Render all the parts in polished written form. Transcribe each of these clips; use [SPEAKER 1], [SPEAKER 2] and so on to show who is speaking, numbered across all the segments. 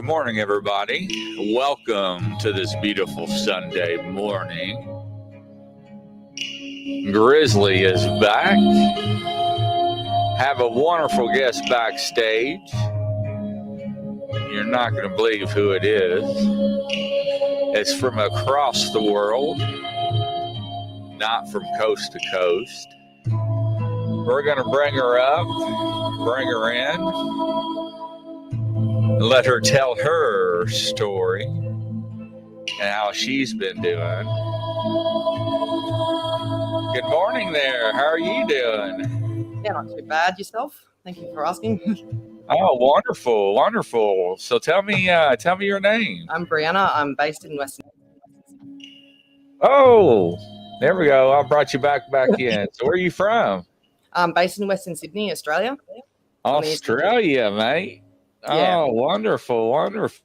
[SPEAKER 1] morning, everybody. Welcome to this beautiful Sunday morning. Grizzly is back. Have a wonderful guest backstage. You're not going to believe who it is. It's from across the world, not from coast to coast. We're going to bring her up, bring her in, and let her tell her story and how she's been doing. Good morning there. How are you doing?
[SPEAKER 2] Yeah, not too bad. Yourself? Thank you for asking.
[SPEAKER 1] Oh, wonderful, wonderful. So tell me your name.
[SPEAKER 2] I'm Bryanna. I'm based in Western.
[SPEAKER 1] Oh, there we go. I brought you back in. So where are you from?
[SPEAKER 2] I'm based in Western Sydney, Australia.
[SPEAKER 1] Australia, mate.
[SPEAKER 2] Yeah.
[SPEAKER 1] Oh, wonderful, wonderful.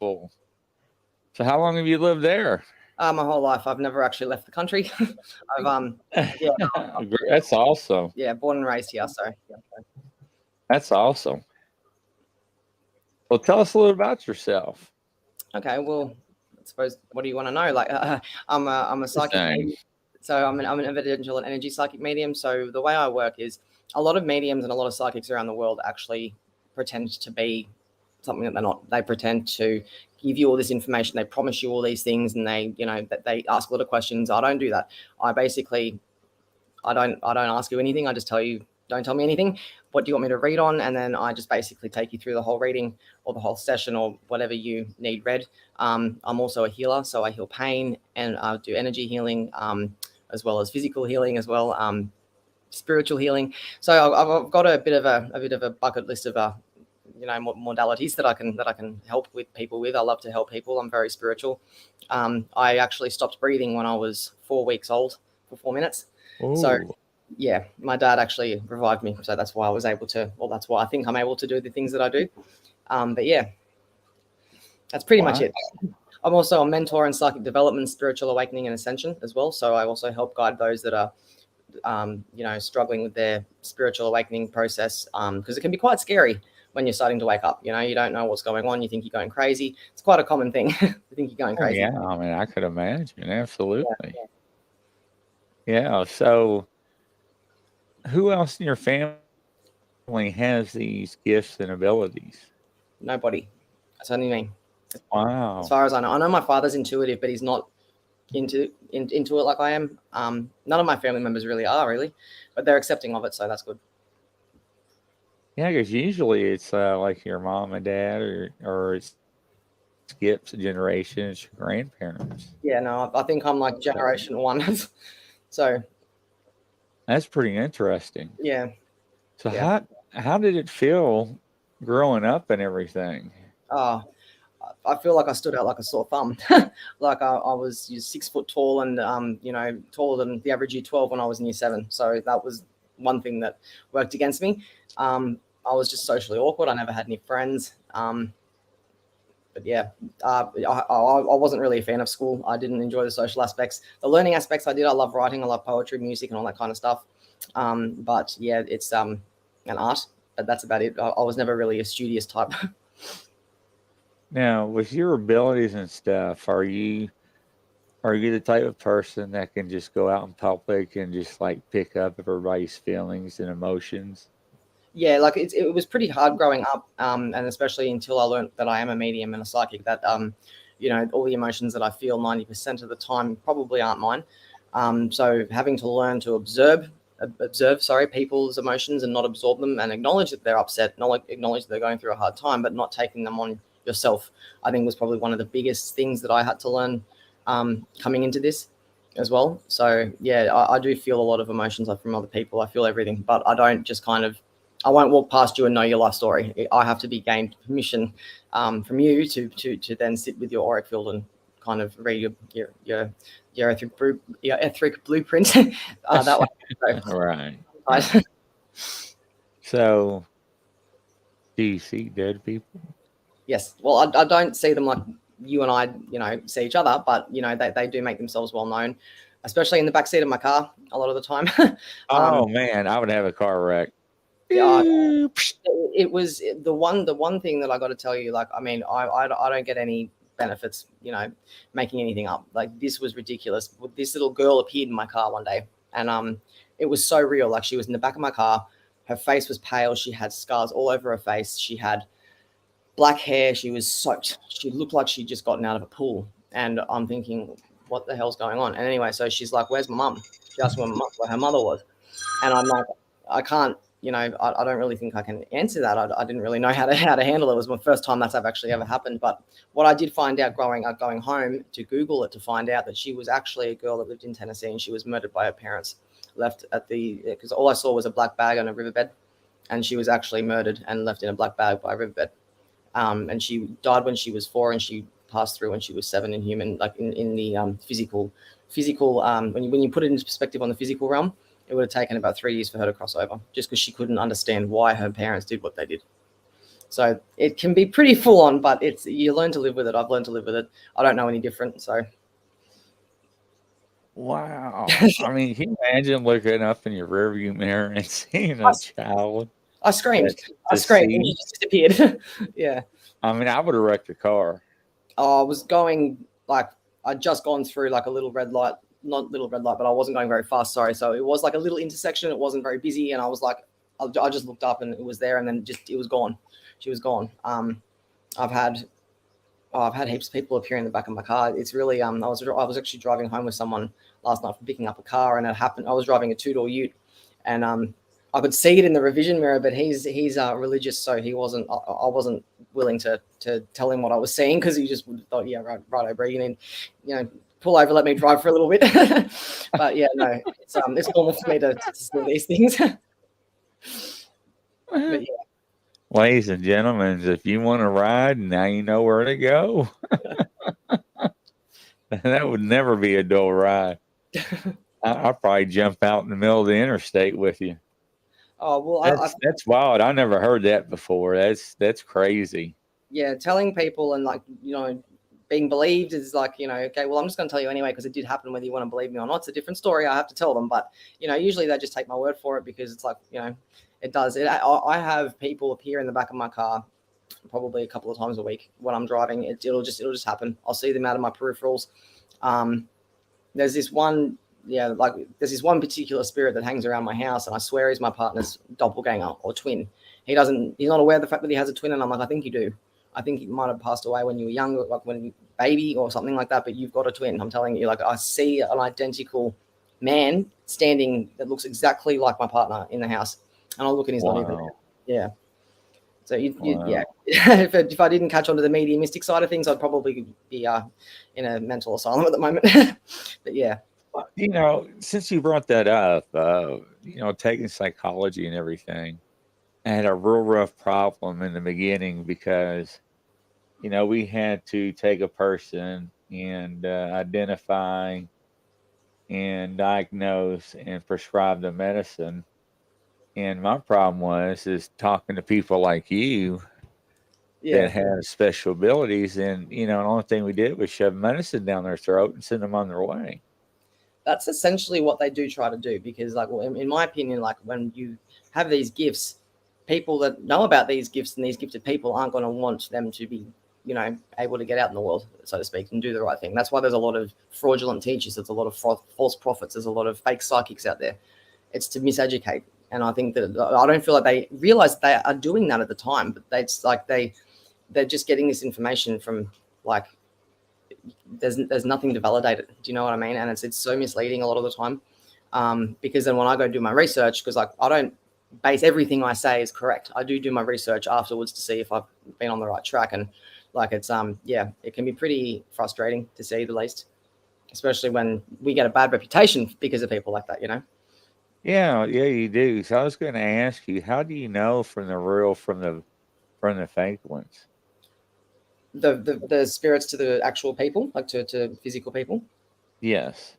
[SPEAKER 1] So how long have you lived there?
[SPEAKER 2] My whole life. I've never actually left the country.
[SPEAKER 1] That's awesome.
[SPEAKER 2] Yeah, born and raised here. So
[SPEAKER 1] that's awesome. Well, tell us a little about yourself.
[SPEAKER 2] Okay. Well, I suppose. What do you want to know? Like, I'm a psychic medium. So I'm an evidential and energy psychic medium. So the way I work is a lot of mediums and a lot of psychics around the world actually pretend to be something that they're not. They pretend to give you all this information. They promise you all these things, and they ask a lot of questions. I don't do that. I don't ask you anything. I just tell you, don't tell me anything. What do you want me to read on? And then I just basically take you through the whole reading or the whole session or whatever you need read. I'm also a healer, so I heal pain and I do energy healing, as well as physical healing as well, spiritual healing. So I've got a bit of a bucket list of modalities that I can help with people with. I love to help people. I'm very spiritual. I actually stopped breathing when I was 4 weeks old for 4 minutes. Ooh. So yeah, my dad actually revived me. So that's why I was able to, that's why I think I'm able to do the things that I do. But yeah, that's pretty much it. I'm also a mentor in psychic development, spiritual awakening, and ascension as well. So I also help guide those that are, struggling with their spiritual awakening process, because it can be quite scary when you're starting to wake up. You don't know what's going on. You think you're going crazy. It's quite a common thing. You think you're going crazy.
[SPEAKER 1] Yeah, I mean, I could imagine. Absolutely. Yeah. So who else in your family has these gifts and abilities?
[SPEAKER 2] Nobody. It's only me.
[SPEAKER 1] Wow.
[SPEAKER 2] As far as I know my father's intuitive, but he's not into it like I am. None of my family members really are, but they're accepting of it, so that's good.
[SPEAKER 1] Yeah, because usually it's like your mom and dad, or it skips a generation. It's your grandparents.
[SPEAKER 2] Yeah, no, I think I'm like generation one. So
[SPEAKER 1] that's pretty interesting.
[SPEAKER 2] Yeah.
[SPEAKER 1] So how did it feel growing up and everything?
[SPEAKER 2] I feel like I stood out like a sore thumb. Like I was 6 foot tall and taller than the average year 12 when I was in year 7. So that was one thing that worked against me. I was just socially awkward. I never had any friends. But yeah, I wasn't really a fan of school. I didn't enjoy the social aspects. The learning aspects I did. I love writing. I love poetry, music, and all that kind of stuff. But yeah, it's an art. But that's about it. I was never really a studious type.
[SPEAKER 1] Now, with your abilities and stuff, are you the type of person that can just go out in public and just like pick up everybody's feelings and emotions?
[SPEAKER 2] Yeah, like it was pretty hard growing up, and especially until I learned that I am a medium and a psychic, that all the emotions that I feel 90% of the time probably aren't mine. So having to learn to observe people's emotions and not absorb them, and acknowledge that they're upset, acknowledge that they're going through a hard time, but not taking them on yourself, I think was probably one of the biggest things that I had to learn coming into this as well. So yeah, I do feel a lot of emotions from other people. I feel everything, but I don't just I won't walk past you and know your life story. I have to be gained permission from you to then sit with your auric field and kind of read your etheric blueprint that way.
[SPEAKER 1] All right. So, do you see dead people?
[SPEAKER 2] Yes. Well, I don't see them like you and I, see each other, but they do make themselves well known, especially in the backseat of my car a lot of the time.
[SPEAKER 1] Oh man, I would have a car wreck.
[SPEAKER 2] it was the one thing that I got to tell you. Like, I mean, I don't get any benefits, making anything up. Like, this was ridiculous. This little girl appeared in my car one day, and it was so real. Like, she was in the back of my car. Her face was pale. She had scars all over her face. She had black hair. She was soaked. She looked like she'd just gotten out of a pool. And I'm thinking, what the hell's going on? And anyway, so she's like, where's my mum? She asked where her mother was. And I'm like, I can't, I don't really think I can answer that. I didn't really know how to handle it. It was my first time that's actually ever happened. But what I did find out going home to Google it to find out that she was actually a girl that lived in Tennessee, and she was murdered by her parents, left at because all I saw was a black bag on a riverbed, and she was actually murdered and left in a black bag by a riverbed. And she died when she was 4, and she passed through when she was 7 in human, like in the physical. When you put it into perspective on the physical realm, it would have taken about 3 years for her to cross over, just because she couldn't understand why her parents did what they did. So it can be pretty full on, but you learn to live with it. I've learned to live with it. I don't know any different. So.
[SPEAKER 1] Wow. I mean, can you imagine looking up in your rearview mirror and seeing a child?
[SPEAKER 2] I screamed. And she just disappeared. Yeah.
[SPEAKER 1] I mean, I would have wrecked the car.
[SPEAKER 2] I was going, I'd just gone through like a little red light, not little red light, but I wasn't going very fast. Sorry. So it was like a little intersection. It wasn't very busy. And I was like, I just looked up and it was there, and then it was gone. She was gone. I've had heaps of people appear in the back of my car. It's really, I was actually driving home with someone last night from picking up a car, and it happened. I was driving a 2-door ute, and I could see it in the revision mirror, but he's religious, so I wasn't willing to tell him what I was seeing, because he just thought, yeah, right, Bree, you need, pull over, let me drive for a little bit. But yeah, no, it's normal for me to see these things. But yeah.
[SPEAKER 1] Ladies and gentlemen, if you want to ride, now you know where to go. That would never be a dull ride. I'll probably jump out in the middle of the interstate with you.
[SPEAKER 2] Oh, well,
[SPEAKER 1] that's wild. I never heard that before. That's crazy.
[SPEAKER 2] Yeah, telling people and being believed is like, okay, well, I'm just going to tell you anyway, because it did happen, whether you want to believe me or not. It's a different story. I have to tell them, but usually they just take my word for it, because it's like, it does. I have people appear in the back of my car probably a couple of times a week when I'm driving. It'll just happen. I'll see them out of my peripherals. There's this one particular spirit that hangs around my house, and I swear he's my partner's doppelganger or twin. He's not aware of the fact that he has a twin, and I'm like, I think you do. I think he might have passed away when you were young, like when you were a baby or something like that, but you've got a twin. I'm telling you, I see an identical man standing that looks exactly like my partner in the house. And I'll look and he's not even there. Yeah. So yeah, if I didn't catch on to the mediumistic side of things, I'd probably be in a mental asylum at the moment. But yeah.
[SPEAKER 1] Since you brought that up, taking psychology and everything, I had a real rough problem in the beginning, because, we had to take a person and identify and diagnose and prescribe the medicine. And my problem is talking to people like you that have special abilities. And, the only thing we did was shove medicine down their throat and send them on their way.
[SPEAKER 2] That's essentially what they do try to do, because in my opinion, when you have these gifts, people that know about these gifts and these gifted people aren't going to want them to be, able to get out in the world, so to speak, and do the right thing. That's why there's a lot of fraudulent teachers. There's a lot of false prophets. There's a lot of fake psychics out there. It's to miseducate. And I think that I don't feel like they realize they are doing that at the time, but they're just getting this information from there's nothing to validate it. Do you know what I mean? And it's so misleading a lot of the time, because then when I go do my research, because I don't base everything I say is correct. I do my research afterwards to see if I've been on the right track, and it can be pretty frustrating, to say the least, especially when we get a bad reputation because of people like that.
[SPEAKER 1] Yeah, you do. So I was going to ask you, how do you know from the real from the fake ones?
[SPEAKER 2] The spirits to the actual people, to physical people?
[SPEAKER 1] Yes.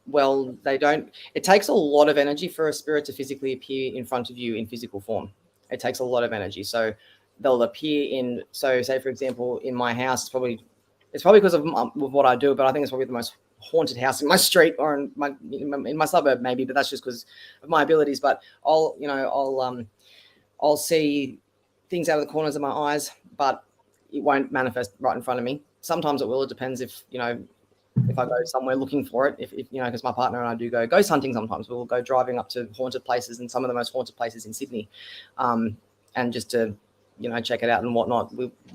[SPEAKER 2] Well, they don't. It takes a lot of energy for a spirit to physically appear in front of you in physical form. It takes a lot of energy. So they'll appear say, for example, in my house, it's probably because of what I do, but I think it's probably the most haunted house in my street or in my suburb maybe, but that's just because of my abilities. But I'll see things out of the corners of my eyes, but it won't manifest right in front of me. Sometimes it will. It depends if I go somewhere looking for it, if because my partner and I do go ghost hunting sometimes. We'll go driving up to haunted places, and some of the most haunted places in Sydney, and just to check it out and whatnot.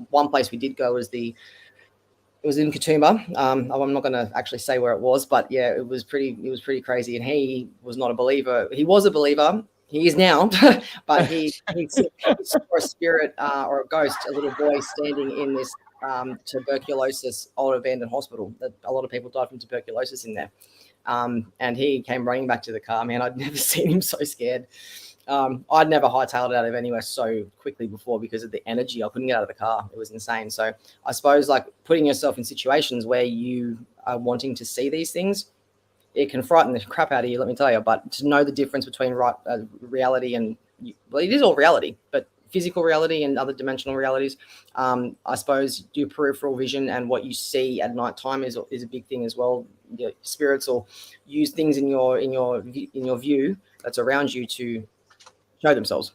[SPEAKER 2] One place we did go was it was in Katoomba. I'm not going to actually say where it was, but yeah, it was pretty crazy. And he was not a believer. He was a believer. He is now, but he saw a spirit or a ghost, a little boy standing in this tuberculosis old abandoned hospital. That a lot of people died from tuberculosis in there. And he came running back to the car. Man, I'd never seen him so scared. I'd never hightailed it out of anywhere so quickly before because of the energy. I couldn't get out of the car. It was insane. So I suppose like putting yourself in situations where you are wanting to see these things, it can frighten the crap out of you, let me tell you. But to know the difference between reality and, well, it is all reality, but physical reality and other dimensional realities, I suppose your peripheral vision and what you see at nighttime is a big thing as well. Your spirits will use things in your view that's around you to show themselves,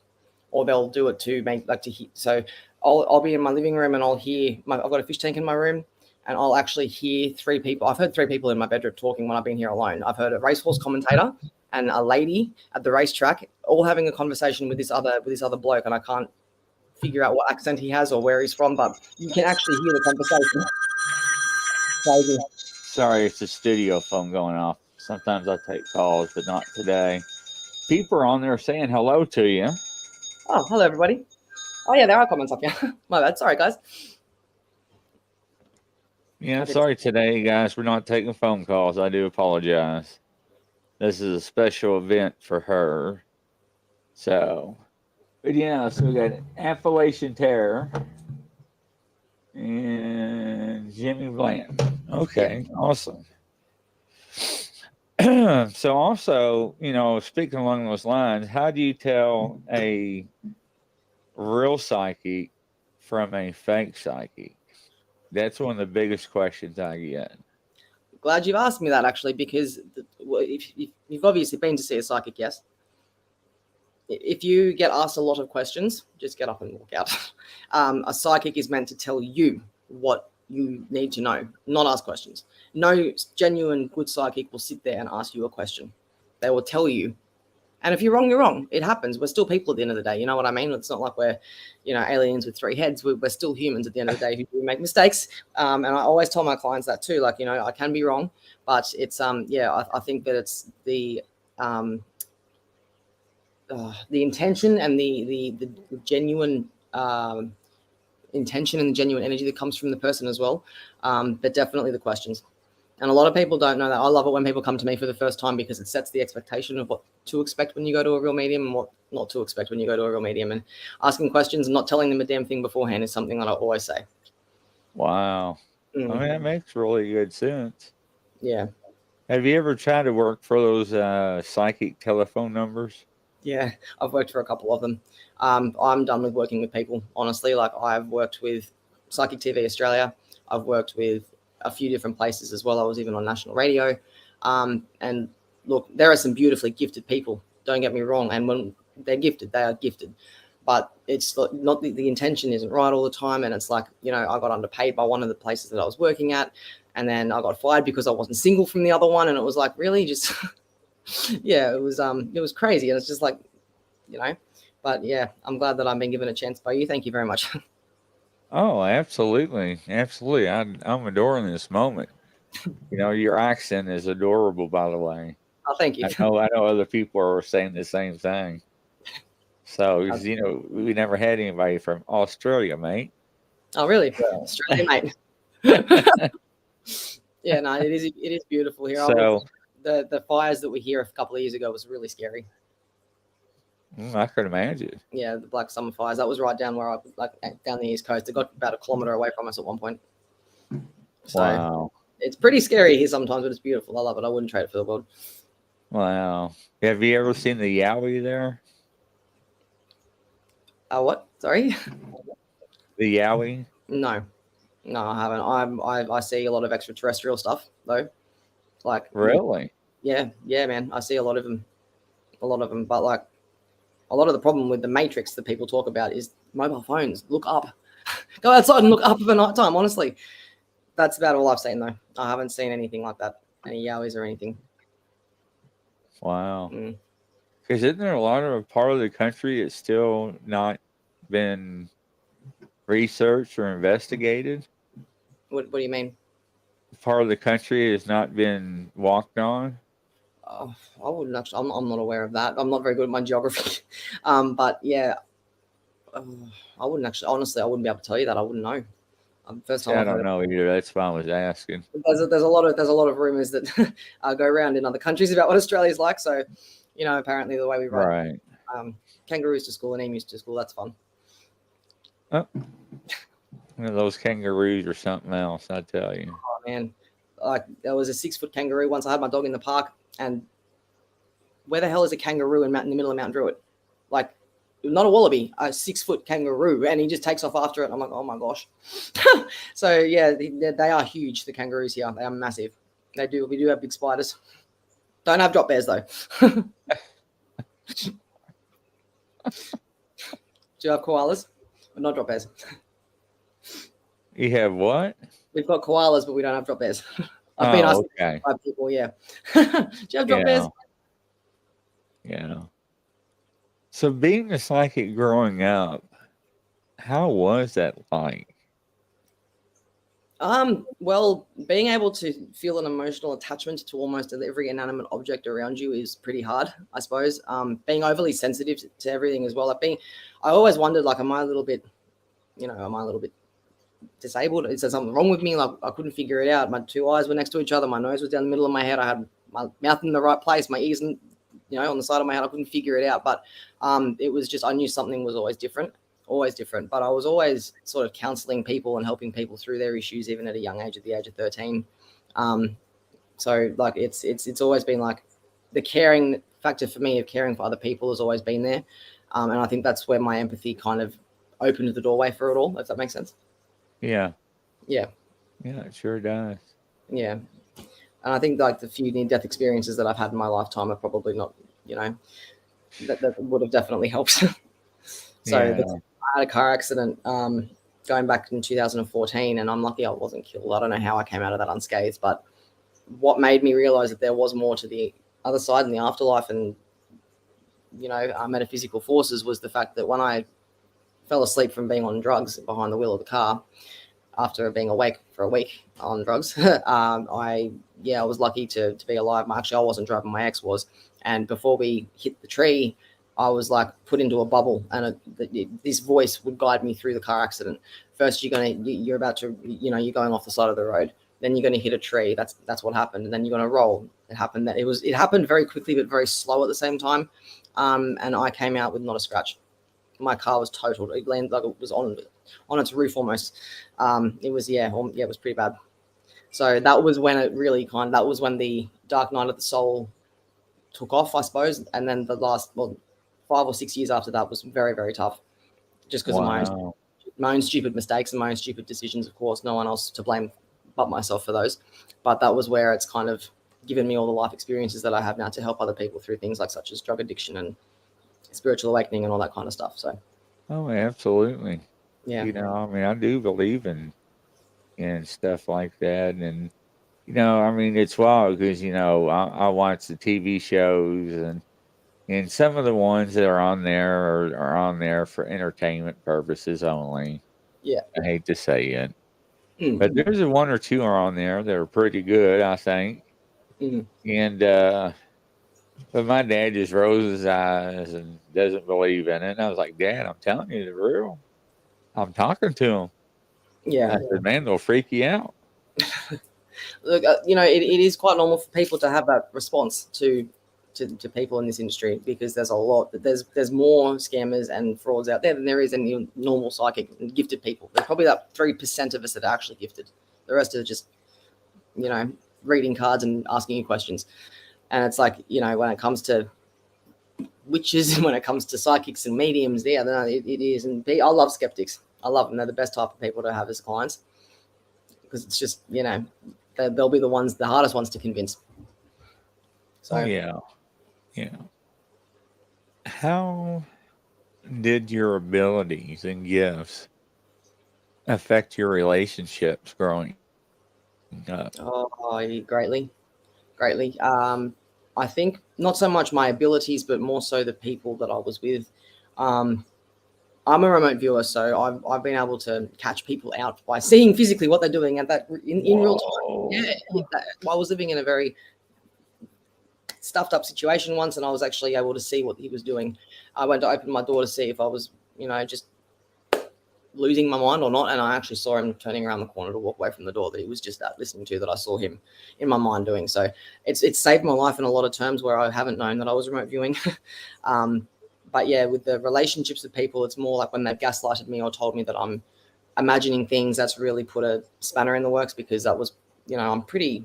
[SPEAKER 2] or they'll do it to make to hear. So I'll be in my living room and I'll hear I've got a fish tank in my room, and I'll actually hear three people. I've heard three people in my bedroom talking when I've been here alone. I've heard a racehorse commentator and a lady at the racetrack all having a conversation with this other bloke, and I can't figure out what accent he has or where he's from, but you can actually hear the conversation. Crazy.
[SPEAKER 1] Sorry, it's the studio phone going off. Sometimes I take calls, but not today. People are on there saying hello to you.
[SPEAKER 2] Oh, hello, everybody. Oh, yeah, there are comments up here. My bad. Sorry, guys.
[SPEAKER 1] Yeah, sorry today, guys. We're not taking phone calls. I do apologize. This is a special event for her. So, but yeah, so we got Appalachian Terror and Jimmy Bland. Okay, awesome. So also, speaking along those lines, how do you tell a real psychic from a fake psychic? That's one of the biggest questions I get.
[SPEAKER 2] Glad you've asked me that, actually, because if you've obviously been to see a psychic, yes. If you get asked a lot of questions, just get up and walk out. A psychic is meant to tell you what you need to know, not ask questions. No genuine good psychic will sit there and ask you a question. They will tell you. And if you're wrong, you're wrong. It happens. We're still people at the end of the day. You know what I mean? It's not like we're, aliens with three heads. We're still humans at the end of the day who make mistakes. And I always tell my clients that too. Like, I can be wrong, but it's, I think that it's the intention and the genuine intention and the genuine energy that comes from the person as well. But definitely the questions. And a lot of people don't know that. I love it when people come to me for the first time because it sets the expectation of what to expect when you go to a real medium and what not to expect when you go to a real medium. And asking questions and not telling them a damn thing beforehand is something that I always say.
[SPEAKER 1] Wow. I mean, that makes really good sense.
[SPEAKER 2] Yeah.
[SPEAKER 1] Have you ever tried to work for those psychic telephone numbers?
[SPEAKER 2] Yeah, I've worked for a couple of them. I'm done with working with people, honestly. Like, I've worked with Psychic TV Australia. I've worked with a few different places as well. I was even on national radio. And look, there are some beautifully gifted people, don't get me wrong. And when they're gifted, they are gifted. But it's not the intention isn't right all the time. And it's like, I got underpaid by one of the places that I was working at. And then I got fired because I wasn't single from the other one. And it was like, really just, yeah, it was crazy. And it's just like, but yeah, I'm glad that I've been given a chance by you. Thank you very much.
[SPEAKER 1] Oh, absolutely. Absolutely. I'm adoring this moment. Your accent is adorable, by the way.
[SPEAKER 2] Oh, thank you.
[SPEAKER 1] I know other people are saying the same thing. So, we never had anybody from Australia, mate.
[SPEAKER 2] Oh, really? Australia, mate. Yeah, no, it is beautiful here.
[SPEAKER 1] So
[SPEAKER 2] the fires that were here a couple of years ago was really scary.
[SPEAKER 1] I could imagine.
[SPEAKER 2] Yeah, the Black Summer fires. That was right down where down the East Coast. It got about a kilometre away from us at one point. So
[SPEAKER 1] wow.
[SPEAKER 2] It's pretty scary here sometimes, but it's beautiful. I love it. I wouldn't trade it for the world.
[SPEAKER 1] Wow. Have you ever seen the Yowie there?
[SPEAKER 2] What? Sorry?
[SPEAKER 1] The Yowie?
[SPEAKER 2] No, I haven't. I see a lot of extraterrestrial stuff though. Like,
[SPEAKER 1] really?
[SPEAKER 2] Yeah, man. I see a lot of them. But like, a lot of the problem with the matrix that people talk about is mobile phones. Look up. Go outside and look up at night time. Honestly, that's about all I've seen, though. I haven't seen anything like that, any yowies or anything.
[SPEAKER 1] Wow. Because isn't there a lot of a part of the country that's still not been researched or investigated?
[SPEAKER 2] What do you mean?
[SPEAKER 1] Part of the country has not been walked on?
[SPEAKER 2] Oh, I wouldn't actually. I'm not aware of that. I'm not very good at my geography. But yeah, I wouldn't actually. Honestly, I wouldn't be able to tell you that. I wouldn't know. First time
[SPEAKER 1] I don't know either. That's why I was asking.
[SPEAKER 2] There's a lot of rumors that go around in other countries about what Australia's like. So, apparently the way we ride kangaroos to school and emus to school, that's fun.
[SPEAKER 1] Oh. Those kangaroos or something else, I tell you.
[SPEAKER 2] Oh man, like there was a 6-foot kangaroo once. I had my dog in the park, and where the hell is a kangaroo in the middle of Mount Druitt? Like, not a wallaby, a 6-foot kangaroo, and he just takes off after it. I'm like, oh my gosh. So yeah, they are huge. The kangaroos here, they are massive. We do have big spiders. Don't have drop bears though. Do you have koalas? But not drop bears.
[SPEAKER 1] You have what?
[SPEAKER 2] We've got koalas, but we don't have drop bears. I've been asked by people, yeah. Do you have drop bears?
[SPEAKER 1] Yeah. So being a psychic growing up, how was that like?
[SPEAKER 2] Well, being able to feel an emotional attachment to almost every inanimate object around you is pretty hard, I suppose. Being overly sensitive to everything as well. I always wondered, like, am I a little bit disabled? Is there something wrong with me? Like, I couldn't figure it out. My 2 eyes were next to each other. My nose was down the middle of my head. I had my mouth in the right place. My ears, on the side of my head. I couldn't figure it out. But it was just, I knew something was always different. But I was always sort of counseling people and helping people through their issues, even at a young age, at the age of 13. So like it's always been like the caring factor for me of caring for other people has always been there. And I think that's where my empathy kind of opened the doorway for it all, if that makes sense.
[SPEAKER 1] Yeah.
[SPEAKER 2] Yeah.
[SPEAKER 1] Yeah, it sure does.
[SPEAKER 2] Yeah. And I think like the few near-death experiences that I've had in my lifetime are probably not, that would have definitely helped. So I had a car accident going back in 2014, and I'm lucky I wasn't killed. I don't know how I came out of that unscathed, but what made me realize that there was more to the other side in the afterlife and, metaphysical forces was the fact that when I fell asleep from being on drugs behind the wheel of the car after being awake for a week on drugs, I was lucky to be alive. Actually, I wasn't driving, my ex was. And before we hit the tree, I was like put into a bubble, and this voice would guide me through the car accident. First, you're going off the side of the road. Then you're going to hit a tree. That's what happened. And then you're going to roll. It happened very quickly, but very slow at the same time. And I came out with not a scratch. My car was totaled. It landed like it was on its roof almost. It was pretty bad. So that was when that was when the dark night of the soul took off, I suppose. And then the last 5 or 6 years after that was very, very tough, just because of my own stupid mistakes and my own stupid decisions. Of course, no one else to blame but myself for those. But that was where it's kind of given me all the life experiences that I have now to help other people through things like such as drug addiction and spiritual awakening and all that kind of stuff. So,
[SPEAKER 1] absolutely.
[SPEAKER 2] Yeah.
[SPEAKER 1] I do believe in stuff like that, and it's wild because I watch the TV shows and some of the ones that are on there are on there for entertainment purposes only.
[SPEAKER 2] Yeah.
[SPEAKER 1] I hate to say it. But there's one or two are on there that are pretty good, I think. And but my dad just rolls his eyes and doesn't believe in it. And I was like, Dad, I'm telling you the real. I'm talking to him.
[SPEAKER 2] Yeah.
[SPEAKER 1] I said, man, they'll freak you out.
[SPEAKER 2] Look, it is quite normal for people to have that response to people in this industry, because there's more scammers and frauds out there than there is any normal psychic and gifted people. There's probably that 3% of us that are actually gifted. The rest are just, reading cards and asking you questions. And it's like, when it comes to witches and when it comes to psychics and mediums, it is. And I love skeptics. I love them. They're the best type of people to have as clients, because it's just, they'll be the hardest ones to convince. So
[SPEAKER 1] yeah. How did your abilities and gifts affect your relationships growing up?
[SPEAKER 2] greatly. I think not so much my abilities, but more so the people that I was with. Um, I'm a remote viewer, so I've been able to catch people out by seeing physically what they're doing at that in real time. Yeah, I was living in a very stuffed up situation once, and I was actually able to see what he was doing. I went to open my door to see if I was, just losing my mind or not, and I actually saw him turning around the corner to walk away from the door that he was just listening to, that I saw him in my mind doing. So it's saved my life in a lot of terms where I haven't known that I was remote viewing. But yeah, with the relationships with people, it's more like when they've gaslighted me or told me that I'm imagining things, that's really put a spanner in the works, because that was, I'm pretty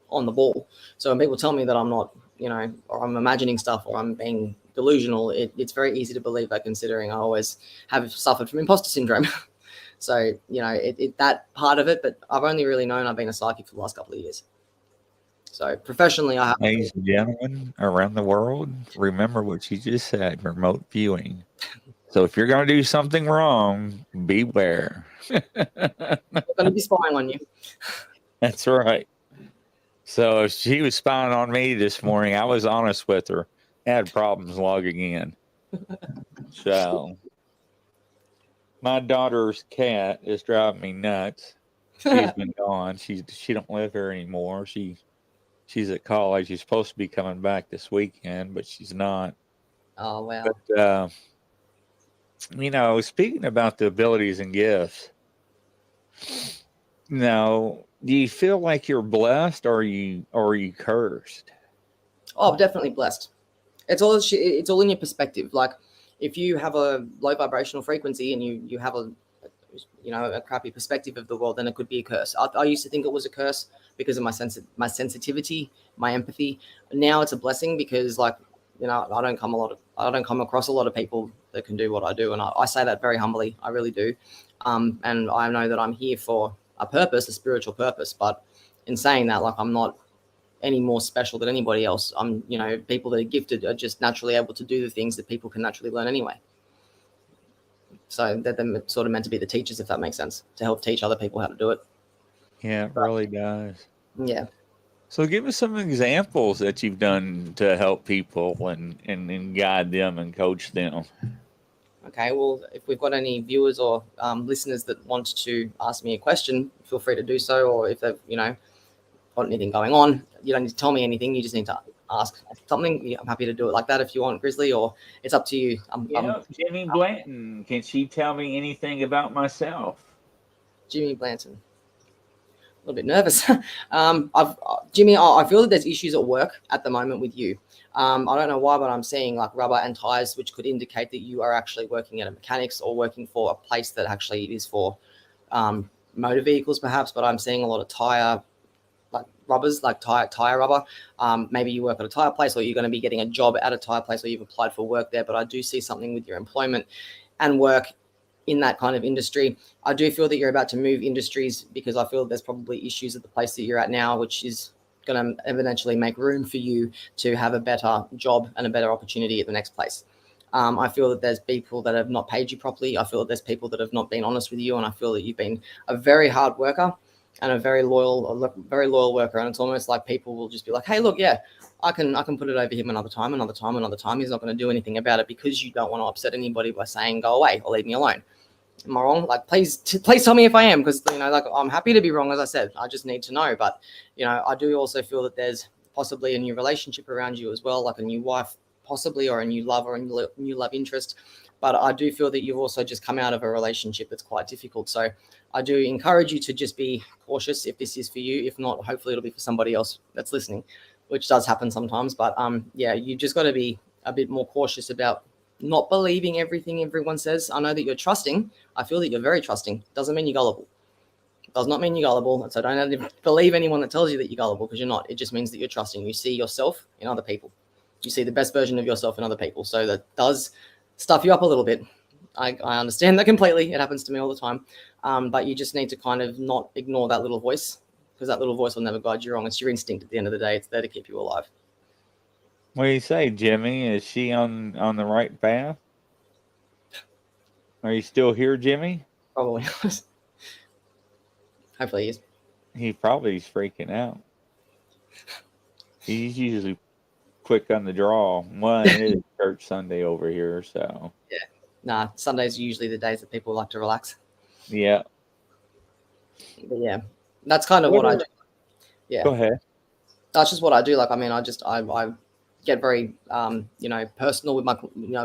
[SPEAKER 2] on the ball. So when people tell me that I'm not, or I'm imagining stuff or I'm being delusional, it's very easy to believe that, considering I always have suffered from imposter syndrome. So, that part of it, but I've only really known I've been a psychic for the last couple of years. So professionally, I have.
[SPEAKER 1] Ladies and gentlemen around the world, remember what you just said, remote viewing. So if you're going to do something wrong, beware.
[SPEAKER 2] I'm going to be spying on you.
[SPEAKER 1] That's right. So if she was spying on me this morning, I was honest with her. I had problems logging in. So my daughter's cat is driving me nuts. She's been gone. She don't live here anymore. She's at college. She's supposed to be coming back this weekend, but she's not.
[SPEAKER 2] Oh, wow.
[SPEAKER 1] But speaking about the abilities and gifts, now, do you feel like you're blessed, or are you cursed?
[SPEAKER 2] Oh, definitely blessed. It's all in your perspective. Like, if you have a low vibrational frequency and you have a crappy perspective of the world, then it could be a curse. I used to think it was a curse because of my sensitivity, my empathy. Now it's a blessing, because I don't come across a lot of people that can do what I do, and I say that very humbly. I really do. And I know that I'm here for a purpose, a spiritual purpose. But in saying that, I'm not any more special than anybody else. I'm, people that are gifted are just naturally able to do the things that people can naturally learn anyway. So they're sort of meant to be the teachers, if that makes sense, to help teach other people how to do it.
[SPEAKER 1] Yeah, it really does.
[SPEAKER 2] Yeah.
[SPEAKER 1] So give us some examples that you've done to help people and guide them and coach them.
[SPEAKER 2] Okay, well, if we've got any viewers or listeners that want to ask me a question, feel free to do so. Or if they've, got anything going on, you don't need to tell me anything. You just need to ask something. I'm happy to do it like that if you want, Grizzly, or it's up to you.
[SPEAKER 1] Jimmy Blanton, can she tell me anything about myself?
[SPEAKER 2] Jimmy Blanton. A little bit nervous. Jimmy, I feel that there's issues at work at the moment with you. I don't know why, but I'm seeing like rubber and tires, which could indicate that you are actually working at a mechanics or working for a place that actually is for motor vehicles, perhaps. But I'm seeing a lot of tire, like rubbers, like tire rubber. Maybe you work at a tire place, or you're going to be getting a job at a tire place, or you've applied for work there. But I do see something with your employment and work in that kind of industry. I do feel that you're about to move industries, because I feel there's probably issues at the place that you're at now, which is going to eventually make room for you to have a better job and a better opportunity at the next place. I feel that there's people that have not paid you properly. I feel that there's people that have not been honest with you. And I feel that you've been a very hard worker and a very loyal worker. And it's almost like people will just be like, hey, look, yeah, I can put it over him another time. He's not going to do anything about it, because you don't want to upset anybody by saying, go away or leave me alone. Am I wrong? Like, please tell me if I am, because, I'm happy to be wrong, as I said. I just need to know. But, I do also feel that there's possibly a new relationship around you as well, like a new wife, possibly, or a new love, or a new love interest. But I do feel that you've also just come out of a relationship that's quite difficult. So I do encourage you to just be cautious if this is for you. If not, hopefully it'll be for somebody else that's listening, which does happen sometimes. But yeah, you just got to be a bit more cautious about not believing everything everyone says. I know that you're trusting. I feel that you're very trusting. Doesn't mean you're gullible. Does not mean you're gullible. So don't believe anyone that tells you that you're gullible, because you're not. It just means that you're trusting. You see yourself in other people. You see the best version of yourself in other people. So that does stuff you up a little bit. I understand that completely. It happens to me all the time. But you just need to kind of not ignore that little voice, because that little voice will never guide you wrong. It's your instinct at the end of the day. It's there to keep you alive.
[SPEAKER 1] What do you say, Jimmy? Is she on the right path? Are you still here, Jimmy?
[SPEAKER 2] Probably. Hopefully he is.
[SPEAKER 1] He probably is freaking out. He's usually quick on the draw. Well, it is church Sunday over here, so.
[SPEAKER 2] Yeah. Nah, Sundays are usually the days that people like to relax.
[SPEAKER 1] Yeah.
[SPEAKER 2] But yeah, that's kind of what I do. Yeah.
[SPEAKER 1] Go ahead.
[SPEAKER 2] That's just what I do. Like, I mean, I get very, personal with my,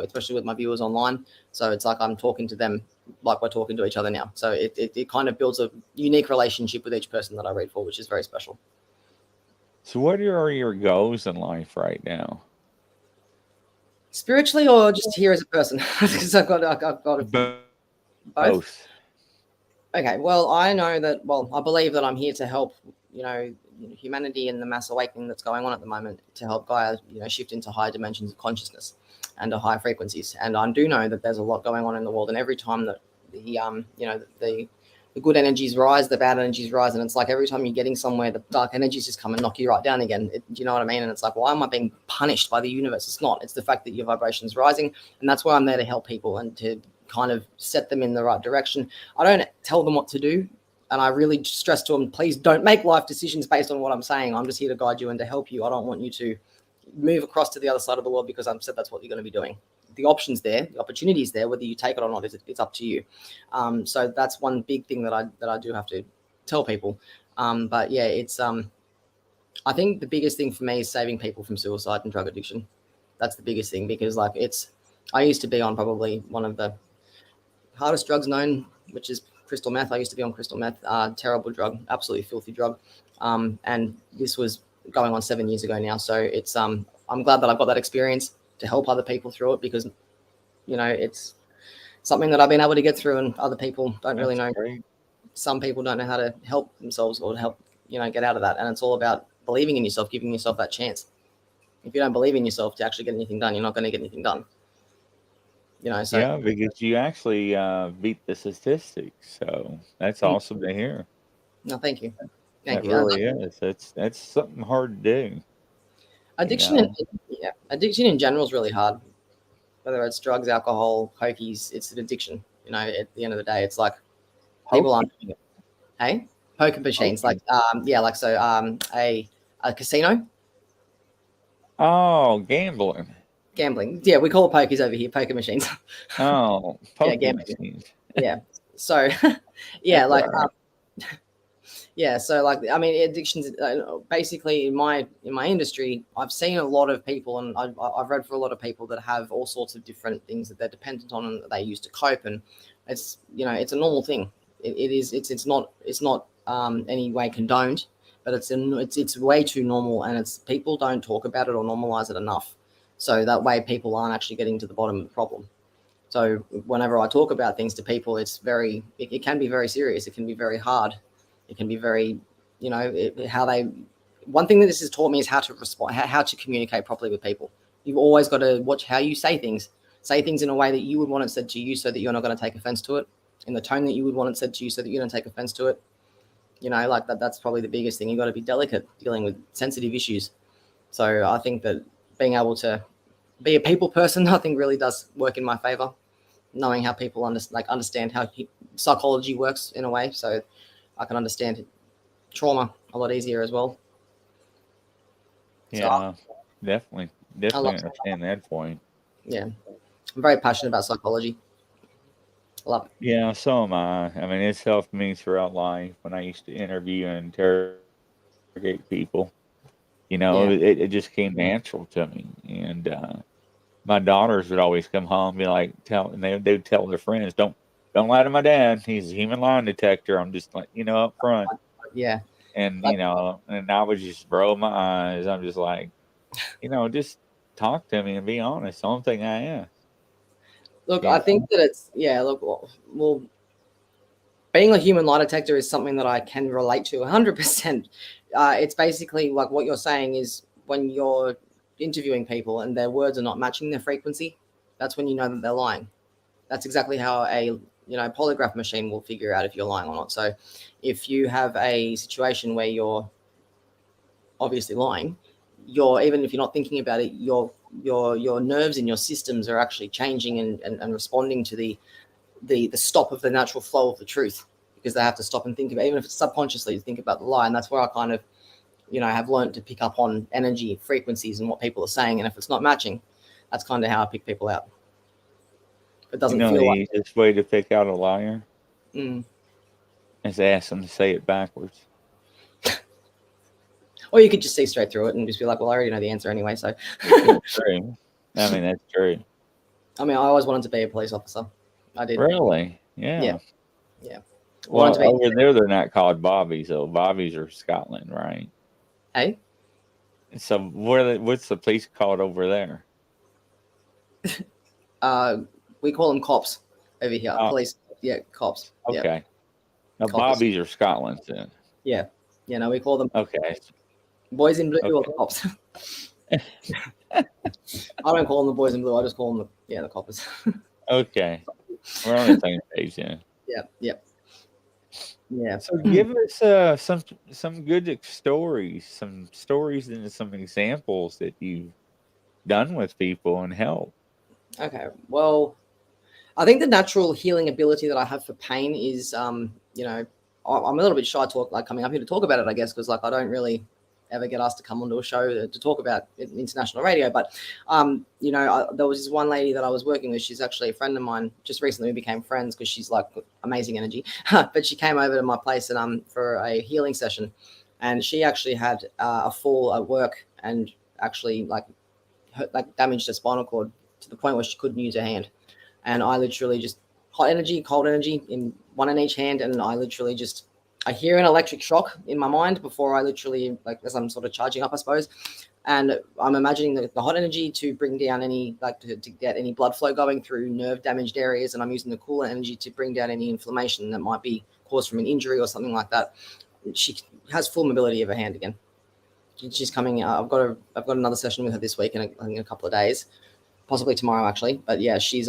[SPEAKER 2] especially with my viewers online. So it's like I'm talking to them like we're talking to each other now. So it kind of builds a unique relationship with each person that I read for, which is very special.
[SPEAKER 1] So what are your goals in life right now?
[SPEAKER 2] Spiritually or just here as a person? Because I've got both. Okay, well, I believe that I'm here to help, humanity and the mass awakening that's going on at the moment, to help Gaia, shift into higher dimensions of consciousness and to higher frequencies. And I do know that there's a lot going on in the world, and every time that the good energies rise, the bad energies rise, and it's like every time you're getting somewhere, the dark energies just come and knock you right down again. Do you know what I mean? And it's like, why am I being punished by the universe? It's not. It's the fact that your vibration's rising, and that's why I'm there to help people and to kind of set them in the right direction. I don't tell them what to do, and I really stress to them, please don't make life decisions based on what I'm saying. I'm just here to guide you and to help you. I don't want you to move across to the other side of the world because I've said that's what you're going to be doing. The option's there, the opportunity's there, whether you take it or not, it's up to you. So that's one big thing that I do have to tell people. But yeah, it's I think the biggest thing for me is saving people from suicide and drug addiction. That's the biggest thing, because I used to be on probably one of the hardest drugs known, which is crystal meth. I used to be on crystal meth, terrible drug, absolutely filthy drug. And this was going on 7 years ago now. So it's I'm glad that I've got that experience to help other people through it, because it's something that I've been able to get through, and other people don't really know.
[SPEAKER 1] Great.
[SPEAKER 2] Some people don't know how to help themselves or help get out of that. And it's all about believing in yourself, giving yourself that chance. If you don't believe in yourself to actually get anything done, you're not going to get anything done. So
[SPEAKER 1] yeah, because you actually beat the statistics, so that's awesome to hear.
[SPEAKER 2] No, thank you.
[SPEAKER 1] Thank you. Really is. That's something hard to do.
[SPEAKER 2] Addiction, addiction in general is really hard. Whether it's drugs, alcohol, pokies, it's an addiction. At the end of the day, it's like people aren't doing it. Hey, poker machines, a casino.
[SPEAKER 1] Oh, gambling.
[SPEAKER 2] Yeah, we call it pokies over here, poker machines.
[SPEAKER 1] Oh, poker
[SPEAKER 2] gambling
[SPEAKER 1] machines.
[SPEAKER 2] Yeah. So, yeah, addictions. Basically, in my industry, I've seen a lot of people, and I've read for a lot of people that have all sorts of different things that they're dependent on and that they use to cope, and it's it's a normal thing. It's not any way condoned, but it's way too normal, and it's people don't talk about it or normalize it enough, so that way people aren't actually getting to the bottom of the problem. So whenever I talk about things to people, it can be very serious. It can be very hard. It can be very, one thing that this has taught me is how to respond, how to communicate properly with people. You've always got to watch how you say things in a way that you would want it said to you, so that you're not going to take offense to it, in the tone that you would want it said to you, so that you don't take offense to it. That's probably the biggest thing. You've got to be delicate dealing with sensitive issues. So I think that being able to be a people person, I think really does work in my favor. Knowing how people understand how psychology works in a way, so I can understand trauma a lot easier as well.
[SPEAKER 1] Yeah, so, definitely understand that point.
[SPEAKER 2] Yeah, I'm very passionate about psychology. I love it.
[SPEAKER 1] Yeah, so am I. I mean, it's helped me throughout life when I used to interview and interrogate people. It just came natural to me, and my daughters would always come home and be like, they'd tell their friends, don't lie to my dad. He's a human lie detector. I'm just like, up front.
[SPEAKER 2] Yeah.
[SPEAKER 1] And, and I would just roll my eyes. I'm just like, just talk to me and be honest. The only thing I am.
[SPEAKER 2] Look, I think that well, being a human lie detector is something that I can relate to 100%. It's basically like what you're saying is when you're interviewing people and their words are not matching their frequency, that's when you know that they're lying. That's exactly how a polygraph machine will figure out if you're lying or not. So if you have a situation where you're obviously lying, even if you're not thinking about it, your nerves and your systems are actually changing and responding to the stop of the natural flow of the truth, because they have to stop and think about, even if it's subconsciously, to think about the lie. And that's where I kind of, have learned to pick up on energy frequencies and what people are saying. And if it's not matching, that's kind of how I pick people out. It doesn't feel
[SPEAKER 1] the
[SPEAKER 2] like
[SPEAKER 1] easiest way to pick out a liar
[SPEAKER 2] is
[SPEAKER 1] ask them to say it backwards.
[SPEAKER 2] Or you could just see straight through it and just be like, well, I already know the answer anyway. So
[SPEAKER 1] True. I mean, that's true.
[SPEAKER 2] I mean, I always wanted to be a police officer. I did.
[SPEAKER 1] Really? Yeah.
[SPEAKER 2] Well,
[SPEAKER 1] over there, they're not called bobbies, though. Bobbies are Scotland, right?
[SPEAKER 2] Hey?
[SPEAKER 1] So what's the police called over there?
[SPEAKER 2] We call them cops over here. Police. Yeah, cops.
[SPEAKER 1] Okay.
[SPEAKER 2] Yeah.
[SPEAKER 1] Now, bobbies are Scotland, then.
[SPEAKER 2] Yeah. No, we call them
[SPEAKER 1] boys
[SPEAKER 2] in blue or the cops. I don't call them the boys in blue. I just call them the coppers.
[SPEAKER 1] Okay. We're on the same page then.
[SPEAKER 2] Yeah.
[SPEAKER 1] So give us some good stories, and some examples that you've done with people and help.
[SPEAKER 2] Okay. Well, I think the natural healing ability that I have for pain is, I'm a little bit shy coming up here to talk about it, I guess, because I don't really ever get asked to come onto a show to talk about international radio. But, there was this one lady that I was working with. She's actually a friend of mine. Just recently we became friends because she's like amazing energy. But she came over to my place and for a healing session, and she actually had a fall at work and actually damaged her spinal cord to the point where she couldn't use her hand. And I literally just hot energy, cold energy in one in each hand, and I hear an electric shock in my mind before I literally, as I'm sort of charging up, I suppose. And I'm imagining the hot energy to bring down any, to get any blood flow going through nerve damaged areas. And I'm using the cooler energy to bring down any inflammation that might be caused from an injury or something like that. She has full mobility of her hand again. She's coming out. I've got another session with her this week in a couple of days, possibly tomorrow actually. But yeah, she's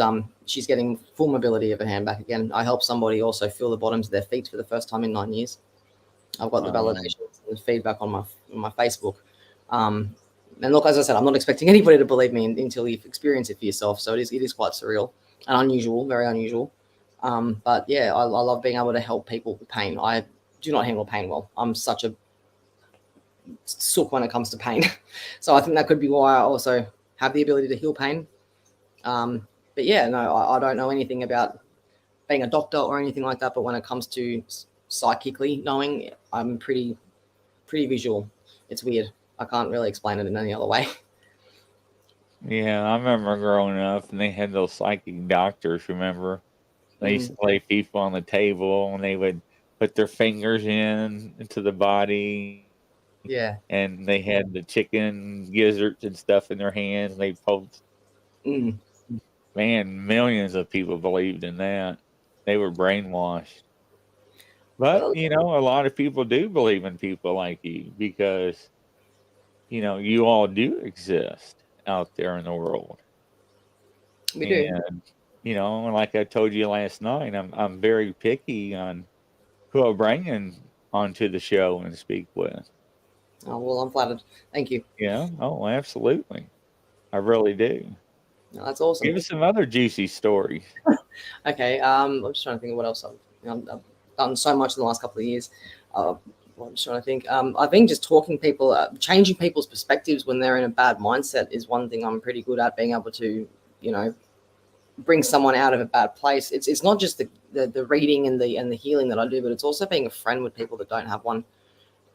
[SPEAKER 2] getting full mobility of her hand back again. I helped somebody also feel the bottoms of their feet for the first time in 9 years. I've got the validation and the feedback on my Facebook. And look, as I said, I'm not expecting anybody to believe me until you've experienced it for yourself. So it is quite surreal and unusual, very unusual. But yeah, I love being able to help people with pain. I do not handle pain well. I'm such a sook when it comes to pain. So I think that could be why I also have the ability to heal pain. But yeah, no, I don't know anything about being a doctor or anything like that. But when it comes to psychically knowing, I'm pretty visual. It's weird. I can't really explain it in any other way.
[SPEAKER 1] Yeah, I remember growing up and they had those psychic doctors, remember? They used to lay people on the table and they would put their fingers into the body.
[SPEAKER 2] Yeah.
[SPEAKER 1] And they had the chicken gizzards and stuff in their hands. And they poked. Man, millions of people believed in that. They were brainwashed. But, a lot of people do believe in people like you because, you all do exist out there in the world.
[SPEAKER 2] We do.
[SPEAKER 1] And, like I told you last night, I'm very picky on who I bring in onto the show and speak with.
[SPEAKER 2] Oh, well, I'm flattered. Thank you.
[SPEAKER 1] Yeah. Oh, absolutely. I really do.
[SPEAKER 2] No, that's awesome.
[SPEAKER 1] Give us some other juicy stories.
[SPEAKER 2] Okay. I'm just trying to think of what else I've done so much in the last couple of years. I'm just trying to think. I think just talking people, changing people's perspectives when they're in a bad mindset is one thing I'm pretty good at, being able to, bring someone out of a bad place. It's not just the reading and the healing that I do, but it's also being a friend with people that don't have one.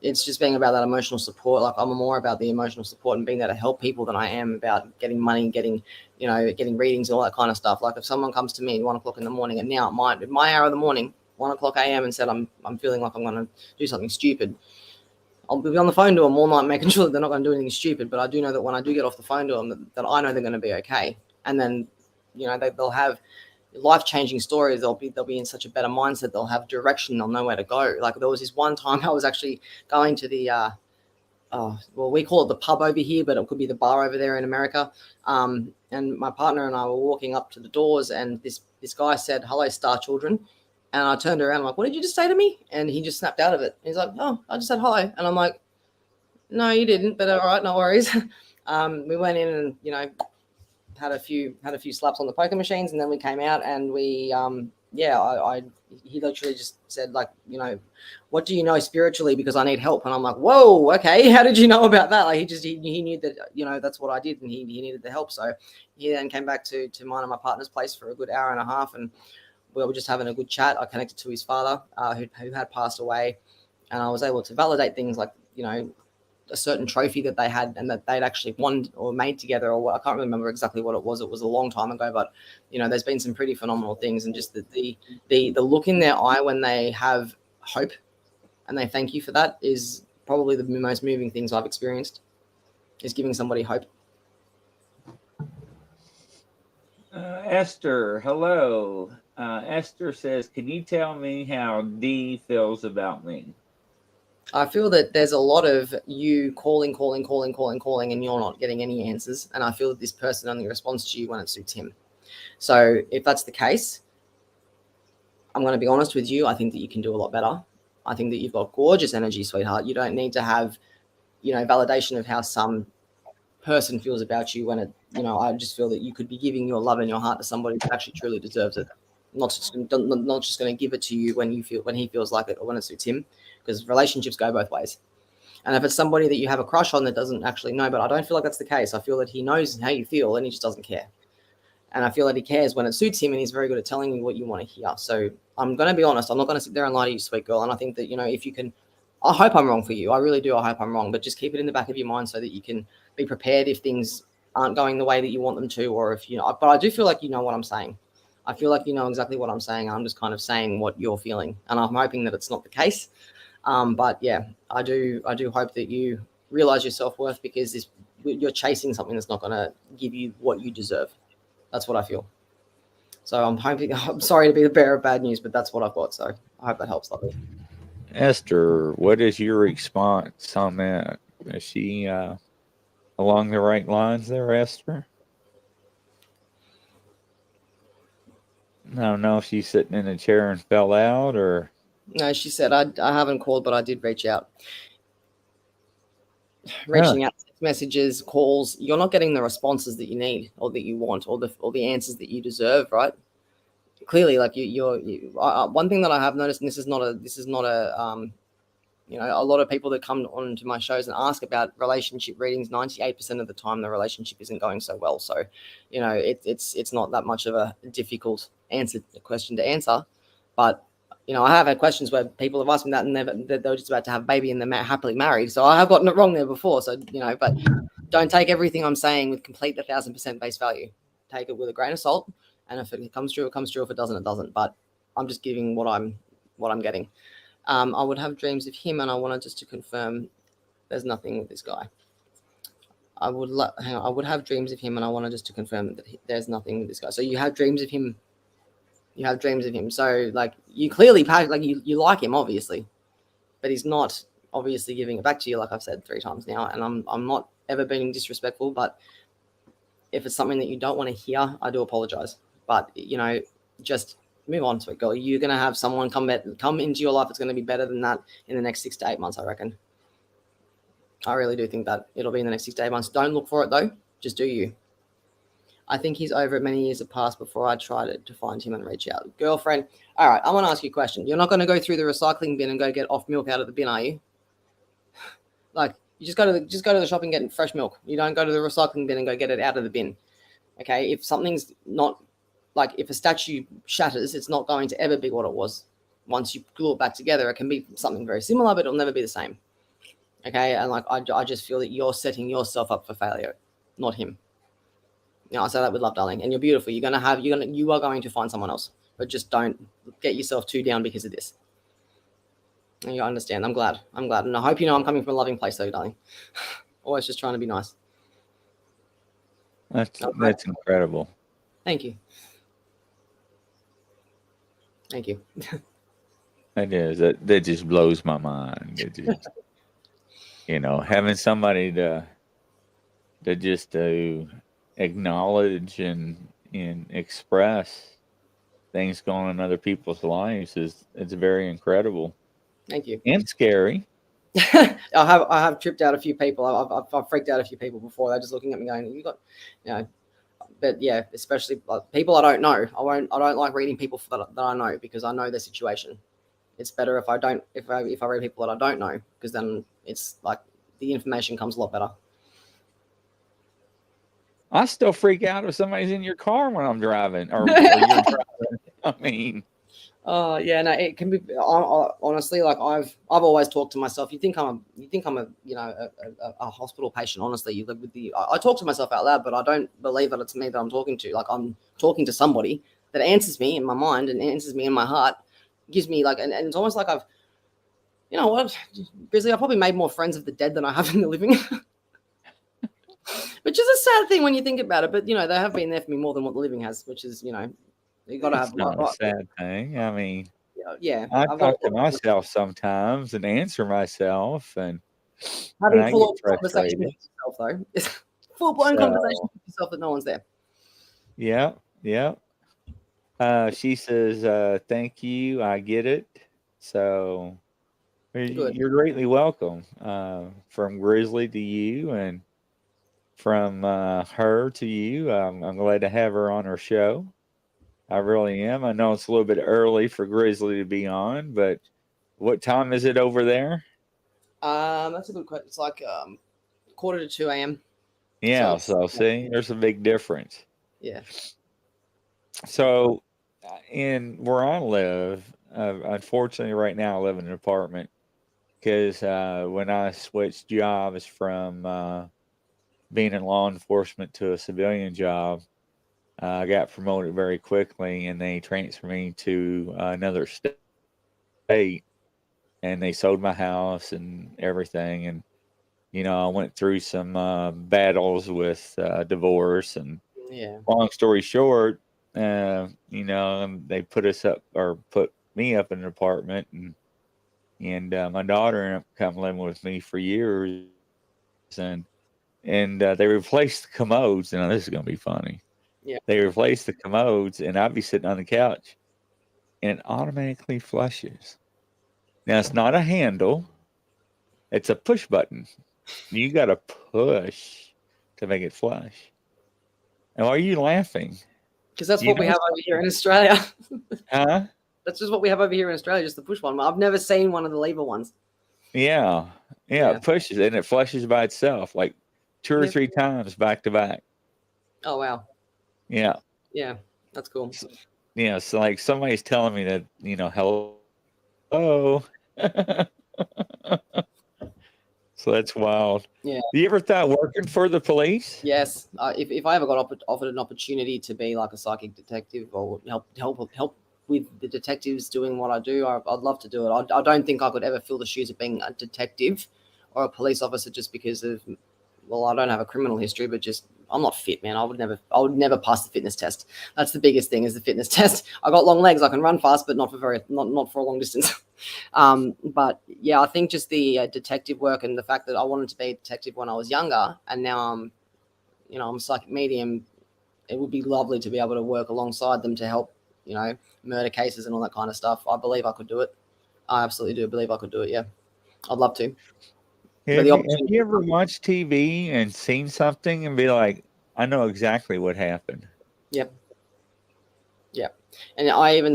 [SPEAKER 2] It's just being about that emotional support. I'm more about the emotional support and being there to help people than I am about getting money, getting readings and all that kind of stuff. Like if someone comes to me at 1 o'clock in the morning, and now at my hour of the morning, 1 o'clock a.m. and said I'm feeling like I'm going to do something stupid, I'll be on the phone to them all night making sure that they're not going to do anything stupid. But I do know that when I do get off the phone to them, that I know they're going to be okay. And then they'll have life-changing stories. They'll be in such a better mindset. They'll have direction. They'll know where to go. Like there was this one time I was actually going to the we call it the pub over here, but it could be the bar over there in America. And my partner and I were walking up to the doors, and this guy said, "Hello, star children." And I turned around, I'm like, "What did you just say to me?" And he just snapped out of it. He's like, "Oh, I just said hi." And I'm like, No, you didn't, but all right, no worries. We went in and, you know, had a few slaps on the poker machines, and then we came out and we he literally just said, like, you know, what do you know spiritually, because I need help. And I'm like, whoa, okay, how did you know about that? Like, he knew that, you know, that's what I did, and he needed the help. So he then came back to mine and my partner's place for a good hour and a half, and we were just having a good chat. I connected to his father, who had passed away, and I was able to validate things like, you know, a certain trophy that they had and that they'd actually won or made together, or what, I can't remember exactly what it was. It was a long time ago, but, you know, there's been some pretty phenomenal things, and just the look in their eye when they have hope and they thank you for that is probably the most moving things I've experienced, is giving somebody hope.
[SPEAKER 3] Esther, hello. Esther says, can you tell me how Dee feels about me?
[SPEAKER 2] I feel that there's a lot of you calling, and you're not getting any answers. And I feel that this person only responds to you when it suits him. So if that's the case, I'm going to be honest with you. I think that you can do a lot better. I think that you've got gorgeous energy, sweetheart. You don't need to have, you know, validation of how some person feels about you when it, you know, I just feel that you could be giving your love and your heart to somebody who actually truly deserves it. Not just going to give it to you when he feels like it or when it suits him, because relationships go both ways. And if it's somebody that you have a crush on that doesn't actually know, but I don't feel like that's the case. I feel that he knows how you feel and he just doesn't care. And I feel that he cares when it suits him, and he's very good at telling you what you want to hear. So I'm going to be honest. I'm not going to sit there and lie to you, sweet girl. And I think that, you know, if you can, I hope I'm wrong for you. I really do. I hope I'm wrong, but just keep it in the back of your mind so that you can be prepared if things aren't going the way that you want them to, or if, you know, but I do feel like you know what I'm saying. I feel like you know exactly what I'm saying. I'm just kind of saying what you're feeling, and I'm hoping that it's not the case. But yeah, I do hope that you realize your self-worth, because you're chasing something that's not going to give you what you deserve. That's what I feel. So I'm sorry to be the bearer of bad news, but that's what I've got. So I hope that helps, lovely.
[SPEAKER 1] Esther, what is your response on that? Is she along the right lines there, Esther? I don't know if she's sitting in a chair and fell out, or...
[SPEAKER 2] No, she said, I haven't called, but I did reach out. Reaching out, text messages, calls, you're not getting the responses that you need or that you want, or the answers that you deserve, right? Clearly, like one thing that I have noticed, and this is not a you know, a lot of people that come on to my shows and ask about relationship readings, 98% of the time the relationship isn't going so well. So, you know, it's not that much of a difficult question to answer. But, you know, I have had questions where people have asked me that, and they were just about to have a baby and they're happily married. So I have gotten it wrong there before. So, you know, but don't take everything I'm saying with complete 1,000% base value. Take it with a grain of salt. And if it comes true, it comes true. If it doesn't, it doesn't. But I'm just giving what I'm getting. I would have dreams of him, and I wanted just to confirm there's nothing with this guy. I would have dreams of him, and I wanted just to confirm that there's nothing with this guy. So you have dreams of him. You have dreams of him. So, like, you clearly, like, you like him, obviously, but he's not obviously giving it back to you, like I've said 3 times now. And I'm not ever being disrespectful, but if it's something that you don't want to hear, I do apologize. But, you know, just move on, sweet girl. You're going to have someone come into your life that's going to be better than that in the next 6 to 8 months, I reckon. I really do think that it'll be in the next 6 to 8 months. Don't look for it, though. Just do you. I think he's over it. Many years have passed before I tried to find him and reach out. Girlfriend, all right, I want to ask you a question. You're not going to go through the recycling bin and go get off milk out of the bin, are you? Like, you just go to the shop and get fresh milk. You don't go to the recycling bin and go get it out of the bin. Okay, if something's not, like, if a statue shatters, it's not going to ever be what it was. Once you glue it back together, it can be something very similar, but it'll never be the same. Okay, and like, I just feel that you're setting yourself up for failure, not him. You know, I say that with love, darling. And you're beautiful. You are going to find someone else, but just don't get yourself too down because of this. And you understand. I'm glad. And I hope you know I'm coming from a loving place, though, darling. Always just trying to be nice.
[SPEAKER 1] That's incredible.
[SPEAKER 2] Thank you. Thank you.
[SPEAKER 1] It is. That just blows my mind. It just, you know, having somebody to acknowledge and express things going on in other people's lives it's very incredible.
[SPEAKER 2] Thank you.
[SPEAKER 1] And scary.
[SPEAKER 2] I have tripped out a few people. I've freaked out a few people before. They're just looking at me going, "You got," you know. But yeah, especially people I don't know. I don't like reading people that I know, because I know their situation. It's better if I read people that I don't know, because then it's like the information comes a lot better.
[SPEAKER 3] I still freak out if somebody's in your car when I'm driving, or you're driving. I mean,
[SPEAKER 2] oh yeah, no, it can be. Honestly, like I've always talked to myself. You think I'm a hospital patient. Honestly, you live with I talk to myself out loud, but I don't believe that it's me that I'm talking to. Like I'm talking to somebody that answers me in my mind and answers me in my heart. Gives me like, and it's almost like I've, you know what, Grizzly, I probably made more friends of the dead than I have in the living. Which is a sad thing when you think about it, but they have been there for me more than what the living has, which is, you got to have.
[SPEAKER 3] It's not a sad thing. I mean,
[SPEAKER 2] yeah.
[SPEAKER 3] I talk to myself sometimes and answer myself, and
[SPEAKER 2] having
[SPEAKER 3] I
[SPEAKER 2] full
[SPEAKER 3] get
[SPEAKER 2] conversation with yourself, though, full blown conversation with yourself that no one's there.
[SPEAKER 3] Yeah. She says, "Thank you. I get it." So you're greatly welcome. From Grizzly to you, and from her to you. I'm glad to have her on our show. I really am. I know it's a little bit early for Grizzly to be on, but what time is it over there?
[SPEAKER 2] That's a good question. It's like 1:45 a.m.
[SPEAKER 3] Yeah, so see, there's a big difference.
[SPEAKER 2] Yeah.
[SPEAKER 3] So, where I live, unfortunately, right now I live in an apartment because when I switched jobs from being in law enforcement to a civilian job, I got promoted very quickly, and they transferred me to another state, and they sold my house and everything. And, I went through some battles with divorce, and long story short, they put me up in an apartment, and my daughter ended up coming living with me for years, and they replaced the commodes. Now this is going to be funny.
[SPEAKER 2] Yeah.
[SPEAKER 3] They replaced the commodes, and I'd be sitting on the couch, and it automatically flushes. Now, it's not a handle. It's a push button. You got to push to make it flush. And why are you laughing?
[SPEAKER 2] Because that's what we have over here in Australia.
[SPEAKER 3] Huh?
[SPEAKER 2] That's just what we have over here in Australia, just the push one. I've never seen one of the lever ones.
[SPEAKER 3] Yeah. It pushes, and it flushes by itself, like 2 or 3 times back to back.
[SPEAKER 2] Oh, wow.
[SPEAKER 3] Yeah.
[SPEAKER 2] Yeah, that's cool.
[SPEAKER 3] So like somebody's telling me that, hello. So that's wild.
[SPEAKER 2] Yeah.
[SPEAKER 3] You ever thought working for the police?
[SPEAKER 2] Yes. If I ever got offered an opportunity to be like a psychic detective or help with the detectives doing what I do, I'd love to do it. I don't think I could ever fill the shoes of being a detective or a police officer just because of, well, I don't have a criminal history, but just I'm not fit, man. I would never pass the fitness test. That's the biggest thing, is the fitness test. I got long legs. I can run fast, but not for a long distance. But yeah, I think just the detective work and the fact that I wanted to be a detective when I was younger, and now I'm a psychic medium. It would be lovely to be able to work alongside them to help, murder cases and all that kind of stuff. I believe I could do it. I absolutely do believe I could do it. Yeah, I'd love to.
[SPEAKER 3] Have you ever watched TV and seen something and be like, I know exactly what happened?
[SPEAKER 2] Yep. And I even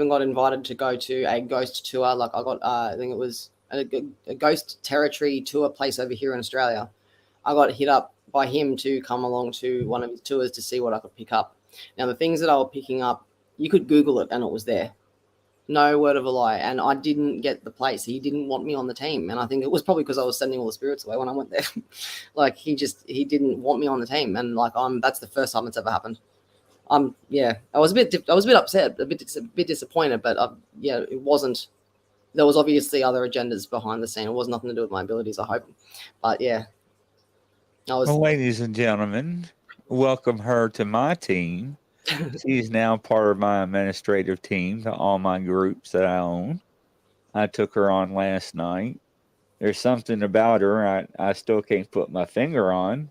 [SPEAKER 2] got invited to go to a ghost tour. Like I got, I think it was a ghost territory tour place over here in Australia. I got hit up by him to come along to one of his tours to see what I could pick up. Now, the things that I was picking up, you could Google it and it was there. No word of a lie. And I didn't get the place. He didn't want me on the team. And I think it was probably because I was sending all the spirits away when I went there. Like he didn't want me on the team. And like, that's the first time it's ever happened. I was a bit upset, a bit disappointed, but it wasn't, there was obviously other agendas behind the scene. It was nothing to do with my abilities, I hope. But yeah.
[SPEAKER 3] Well, ladies and gentlemen, welcome her to my team. She's now part of my administrative team to all my groups that I own. I took her on last night. There's something about her I still can't put my finger on.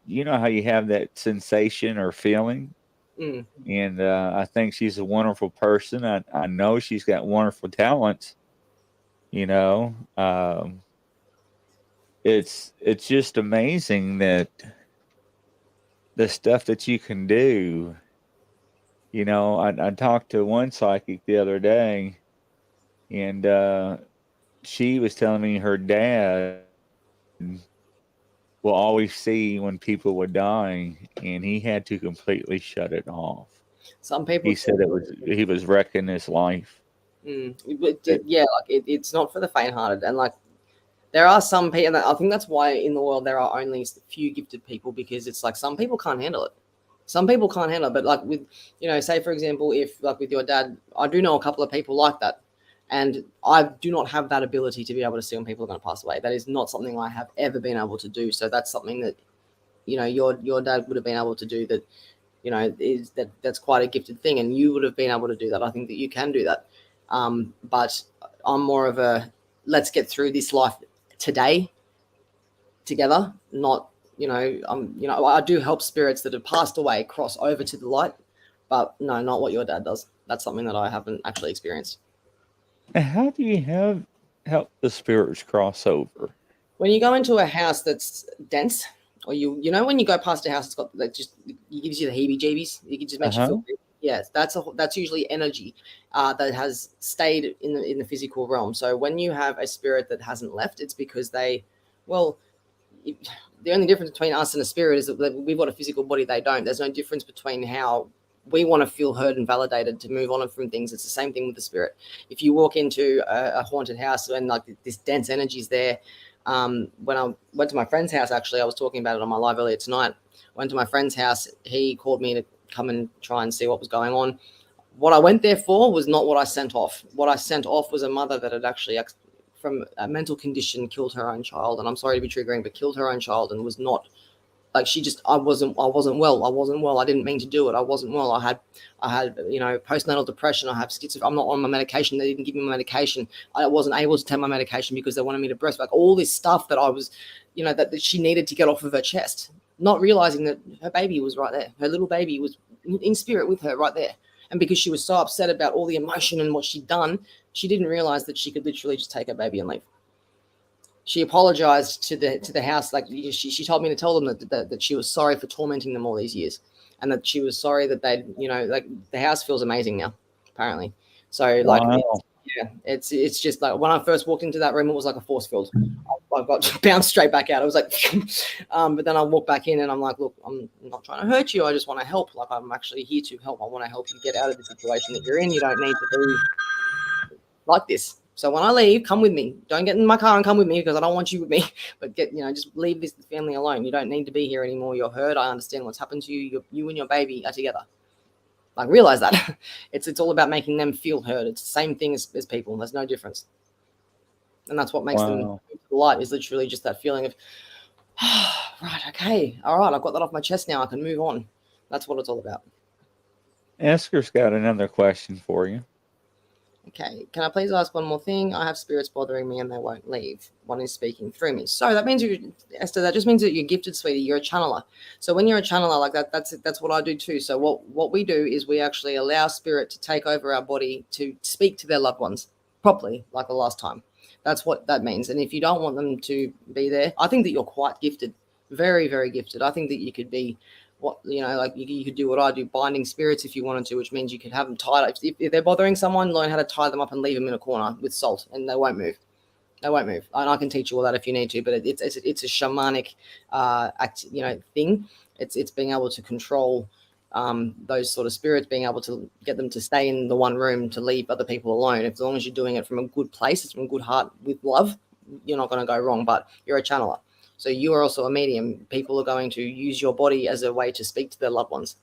[SPEAKER 3] You know how you have that sensation or feeling? And I think she's a wonderful person. I know she's got wonderful talents. You know, it's just amazing that the stuff that you can do. You know, I talked to one psychic the other day, and she was telling me her dad will always see when people were dying, and he had to completely shut it off.
[SPEAKER 2] Some people
[SPEAKER 3] He said he was wrecking his life.
[SPEAKER 2] Yeah, like it's not for the faint-hearted, and like there are some people, and I think that's why in the world there are only few gifted people, because it's like some people can't handle it. Some people can't handle it, but like with, you know, say for example, if like with your dad, I do know a couple of people like that, and I do not have that ability to be able to see when people are going to pass away. That is not something I have ever been able to do. So that's something that, you know, your dad would have been able to do. That, you know, that's quite a gifted thing, and you would have been able to do that. I think that you can do that, but I'm more of a let's get through this life today together, not, you know, I do help spirits that have passed away cross over to the light, but no, not what your dad does. That's something that I haven't actually experienced.
[SPEAKER 3] And how do you help the spirits cross over?
[SPEAKER 2] When you go into a house that's dense, or you know when you go past a house, it's got that just it gives you the heebie-jeebies. It just makes you feel. Yes, that's usually energy that has stayed in the physical realm. So when you have a spirit that hasn't left, it's because the only difference between us and a spirit is that we've got a physical body, they don't. There's no difference between how we want to feel heard and validated to move on from things. It's the same thing with the spirit. If you walk into a haunted house and like this dense energy is there, when I went to my friend's house, actually, I was talking about it on my live earlier tonight. Went to my friend's house. He called me to come and try and see what was going on. What I went there for was not what I sent off. What I sent off was a mother that had actually, from a mental condition, killed her own child. And I'm sorry to be triggering, but killed her own child, and was not like, I wasn't well. I didn't mean to do it. I wasn't well. I had, you know, postnatal depression. I have schizophrenia. I'm not on my medication. They didn't give me my medication. I wasn't able to take my medication because they wanted me to breastfeed. Like all this stuff that I was, you know, that she needed to get off of her chest, not realizing that her baby was right there. Her little baby was in spirit with her right there. And because she was so upset about all the emotion and what she'd done, she didn't realize that she could literally just take her baby and leave. She apologized to the house. Like she told me to tell them that she was sorry for tormenting them all these years, and that she was sorry that they, you know, like the house feels amazing now, apparently. So like,
[SPEAKER 3] wow.
[SPEAKER 2] it's just like when I first walked into that room, it was like a force field. I got bounced straight back out. It was like, but then I walked back in and I'm like, look, I'm not trying to hurt you. I just want to help. Like I'm actually here to help. I want to help you get out of the situation that you're in. You don't need to be like this. So when I leave, come with me. Don't get in my car and come with me because I don't want you with me. But just leave this family alone. You don't need to be here anymore. You're hurt. I understand what's happened to you. You and your baby are together. Like realize that. It's all about making them feel heard. It's the same thing as people. There's no difference. And that's what makes them move to the light, is literally just that feeling of, right, okay, all right, I've got that off my chest now. I can move on. That's what it's all about.
[SPEAKER 3] Esker's got another question for you.
[SPEAKER 2] Okay, can I please ask one more thing? I have spirits bothering me and they won't leave. One is speaking through me. So that means Esther, that just means that you're gifted, sweetie. You're a channeler. So when you're a channeler like that, that's what I do too. So what we do is we actually allow spirit to take over our body to speak to their loved ones properly, like the last time. That's what that means. And if you don't want them to be there, I think that you're quite gifted, very, very gifted. I think that you could be you could do what I do, binding spirits if you wanted to, which means you could have them tied up. If they're bothering someone, learn how to tie them up and leave them in a corner with salt, and they won't move. They won't move. And I can teach you all that if you need to, but it's a shamanic thing. It's being able to control those sort of spirits, being able to get them to stay in the one room, to leave other people alone. As long as you're doing it from a good place, it's from a good heart with love, you're not going to go wrong. But you're a channeler. So you are also a medium. People are going to use your body as a way to speak to their loved ones.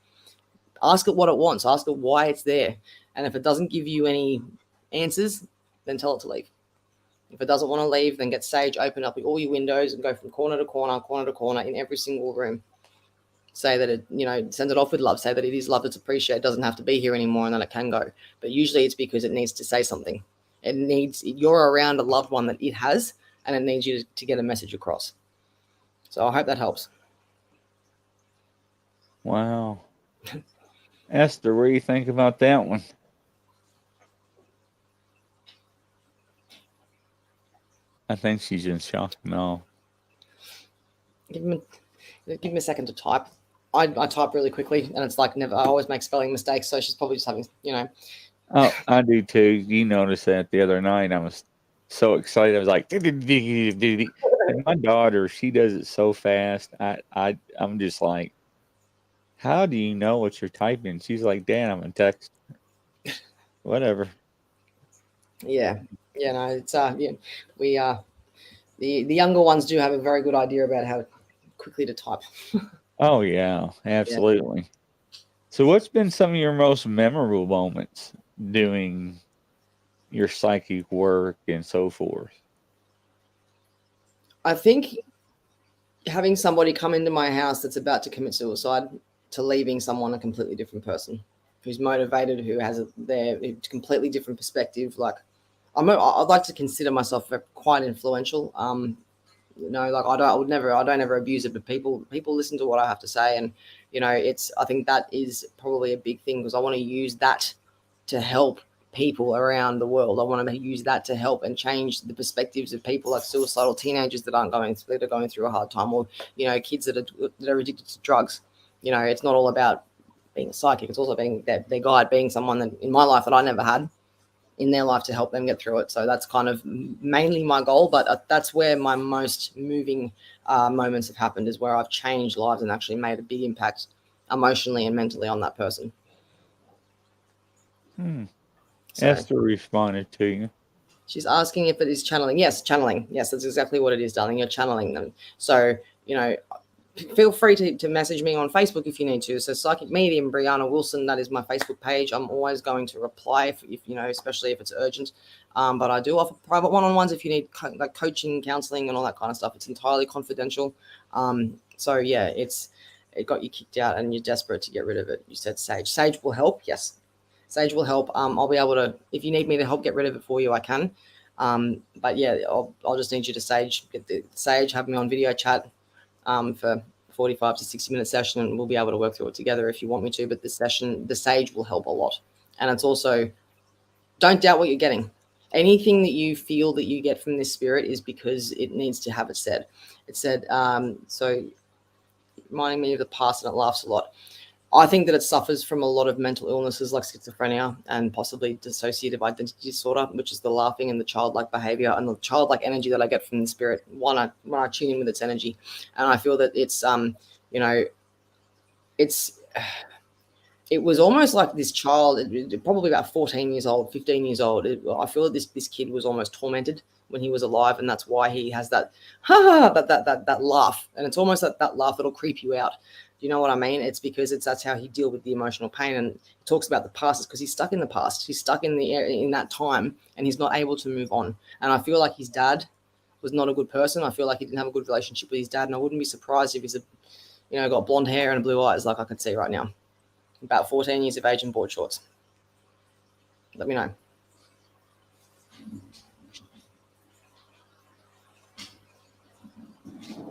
[SPEAKER 2] Ask it what it wants. Ask it why it's there. And if it doesn't give you any answers, then tell it to leave. If it doesn't want to leave, then get sage, open up all your windows and go from corner to corner in every single room. Say that it, send it off with love. Say that it is love that's appreciated. It doesn't have to be here anymore, and then it can go. But usually it's because it needs to say something. You're around a loved one that it has, and it needs you to get a message across. So I hope that helps.
[SPEAKER 3] Wow. Esther, what do you think about that one? I think she's in shock now.
[SPEAKER 2] Give me a second to type. I type really quickly, and it's like never. I always make spelling mistakes, so she's probably just having,
[SPEAKER 3] Oh, I do too. You noticed that the other night. I was so excited. I was like, and my daughter, she does it so fast. I'm just like, how do you know what you're typing? She's like, Dad, I'm gonna text. Whatever.
[SPEAKER 2] Yeah. No, it's we the younger ones do have a very good idea about how quickly to type.
[SPEAKER 3] Oh yeah, absolutely. Yeah. So what's been some of your most memorable moments doing your psychic work and so forth?
[SPEAKER 2] I think having somebody come into my house that's about to commit suicide to leaving someone a completely different person who's motivated, who has their completely different perspective. Like I'd like to consider myself quite influential. Like I don't ever abuse it, but people listen to what I have to say, and I think that is probably a big thing, because I want to use that to help people around the world. I want to use that to help and change the perspectives of people like suicidal teenagers that are going through a hard time, or kids that are addicted to drugs. It's not all about being a psychic. It's also being their guide, being someone that in my life that I never had in their life to help them get through it. So that's kind of mainly my goal, but that's where my most moving moments have happened, is where I've changed lives and actually made a big impact emotionally and mentally on that person.
[SPEAKER 3] So, Esther responded to you.
[SPEAKER 2] She's asking if it is channeling. Yes, channeling. Yes, that's exactly what it is, darling. You're channeling them. So, feel free to message me on Facebook if you need to. So Psychic Medium, Bryanna Wilson, that is my Facebook page. I'm always going to reply if especially if it's urgent. But I do offer private one-on-ones if you need like coaching, counseling, and all that kind of stuff. It's entirely confidential. So yeah, it got you kicked out and you're desperate to get rid of it. You said Sage. Sage will help. Yes, Sage will help. I'll be able to, if you need me to help get rid of it for you, I can. But yeah, I'll just need you to get the Sage, have me on video chat. For 45 to 60-minute session, and we'll be able to work through it together if you want me to. But this session, the Sage will help a lot. And it's also, don't doubt what you're getting. Anything that you feel that you get from this spirit is because it needs to have it said. It said, so reminding me of the past, and it laughs a lot. I think that it suffers from a lot of mental illnesses like schizophrenia and possibly dissociative identity disorder, which is the laughing and the childlike behavior and the childlike energy that I get from the spirit when I tune in with its energy. And I feel that it's, it was almost like this child, probably about 14 years old, 15 years old. I feel that this kid was almost tormented when he was alive, and that's why he has that that laugh. And it's almost that laugh that'll creep you out. You know what I mean? It's because that's how he deals with the emotional pain. And he talks about the past is because he's stuck in the past. He's stuck in that time, and he's not able to move on. And I feel like his dad was not a good person. I feel like he didn't have a good relationship with his dad, and I wouldn't be surprised if he's got blonde hair and blue eyes, like I can see right now. About 14 years of age and board shorts. Let me know.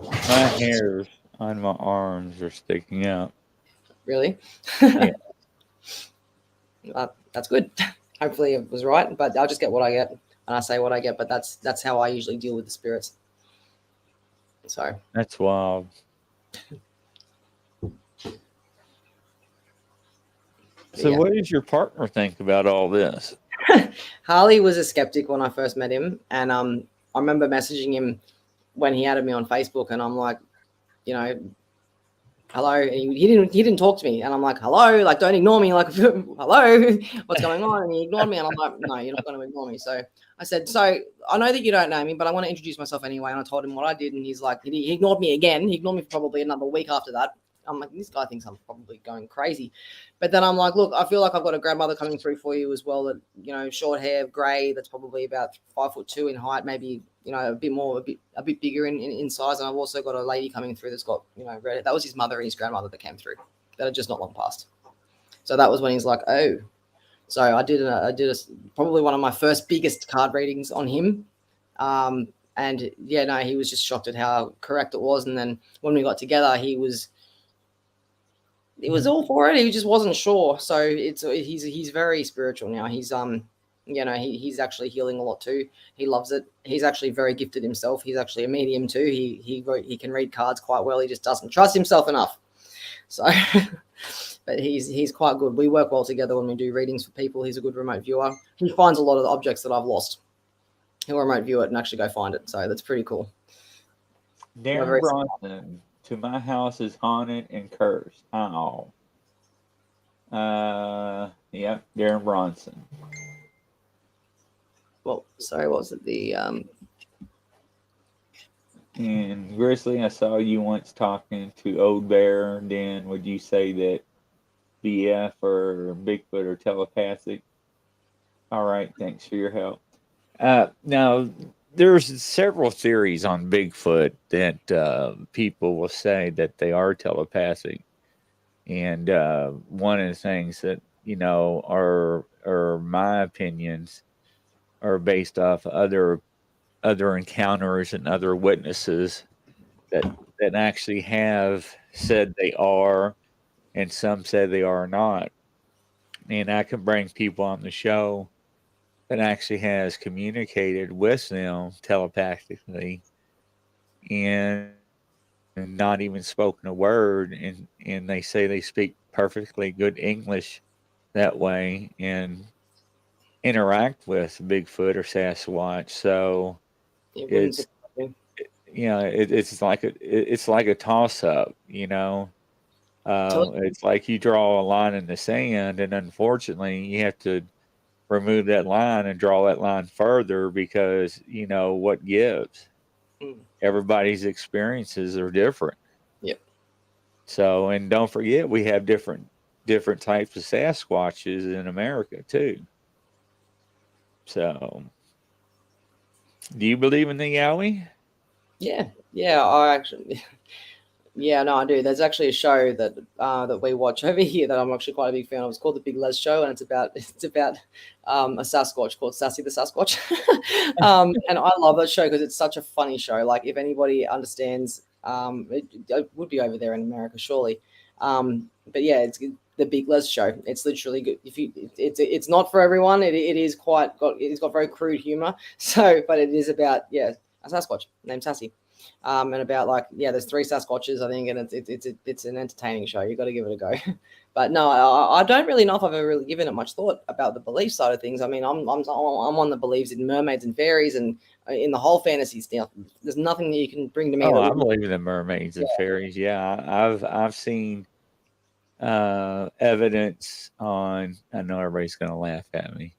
[SPEAKER 3] My hairs on my arms are sticking out.
[SPEAKER 2] Really?
[SPEAKER 3] Yeah.
[SPEAKER 2] That's good. Hopefully it was right, but I'll just get what I get, and I say what I get. But that's how I usually deal with the spirits. So
[SPEAKER 3] that's wild. So yeah. What does your partner think about all this?
[SPEAKER 2] Harley was a skeptic when I first met him, and I remember messaging him when he added me on Facebook, and I'm like, hello. And he didn't talk to me, and I'm like, hello, like don't ignore me, like hello, what's going on? And he ignored me, and I'm like, no, you're not going to ignore me. So I said, so I know that you don't know me, but I want to introduce myself anyway. And I told him what I did, and he's like, he ignored me again. He ignored me for probably another week after that. I'm like, this guy thinks I'm probably going crazy. But then I'm like, look, I feel like I've got a grandmother coming through for you as well. That, short hair, gray, that's probably about 5'2" in height, maybe, a bit bigger in size. And I've also got a lady coming through that's got, red. That was his mother and his grandmother that came through that had just not long passed. So that was when he's like, oh. So I did probably one of my first biggest card readings on him. And yeah, no, he was just shocked at how correct it was. And then when we got together, he was all for it. He just wasn't sure. So he's very spiritual now. He's You know, he's actually healing a lot too. He loves it. He's actually very gifted himself. He's actually a medium too. He can read cards quite well. He just doesn't trust himself enough. So, but he's quite good. We work well together when we do readings for people. He's a good remote viewer. He finds a lot of the objects that I've lost. He'll remote view it and actually go find it. So that's pretty cool.
[SPEAKER 3] Darren Bronson, to my house is haunted and cursed. How? Yeah, Darren Bronson.
[SPEAKER 2] Well, sorry, what was it?
[SPEAKER 3] And Grizzly, I saw you once talking to Old Bear. Dan, would you say that BF or Bigfoot are telepathic? All right, thanks for your help. Now, there's several theories on Bigfoot that people will say that they are telepathic. And one of the things that, are my opinions are based off other encounters and other witnesses that actually have said they are, and some said they are not. And I can bring people on the show that actually has communicated with them telepathically and not even spoken a word, and they say they speak perfectly good English that way and interact with Bigfoot or Sasquatch. So it's like a toss up, It's like you draw a line in the sand, and unfortunately you have to remove that line and draw that line further because what gives. Everybody's experiences are different.
[SPEAKER 2] Yep.
[SPEAKER 3] So, and don't forget, we have different types of Sasquatches in America too. So, do you believe in the Yowie?
[SPEAKER 2] Yeah, I actually, no, I do. There's actually a show that we watch over here that I'm actually quite a big fan of. It's called The Big Les Show, and it's about a Sasquatch called Sassy the Sasquatch. And I love that show because it's such a funny show. Like, if anybody understands, it would be over there in America, surely. But yeah, it's The Big Les Show. It's literally good. It's not for everyone. It's got very crude humor. So, but it is about a Sasquatch named Sassy. And about there's 3 Sasquatches, I think, and it's an entertaining show. You got to give it a go. But no, I don't really know if I've ever really given it much thought about the belief side of things. I mean, I'm one that believes in mermaids and fairies and in the whole fantasy stuff. There's nothing that you can bring to me.
[SPEAKER 3] I believe in the mermaids and fairies. Yeah, I've seen evidence on. I know everybody's going to laugh at me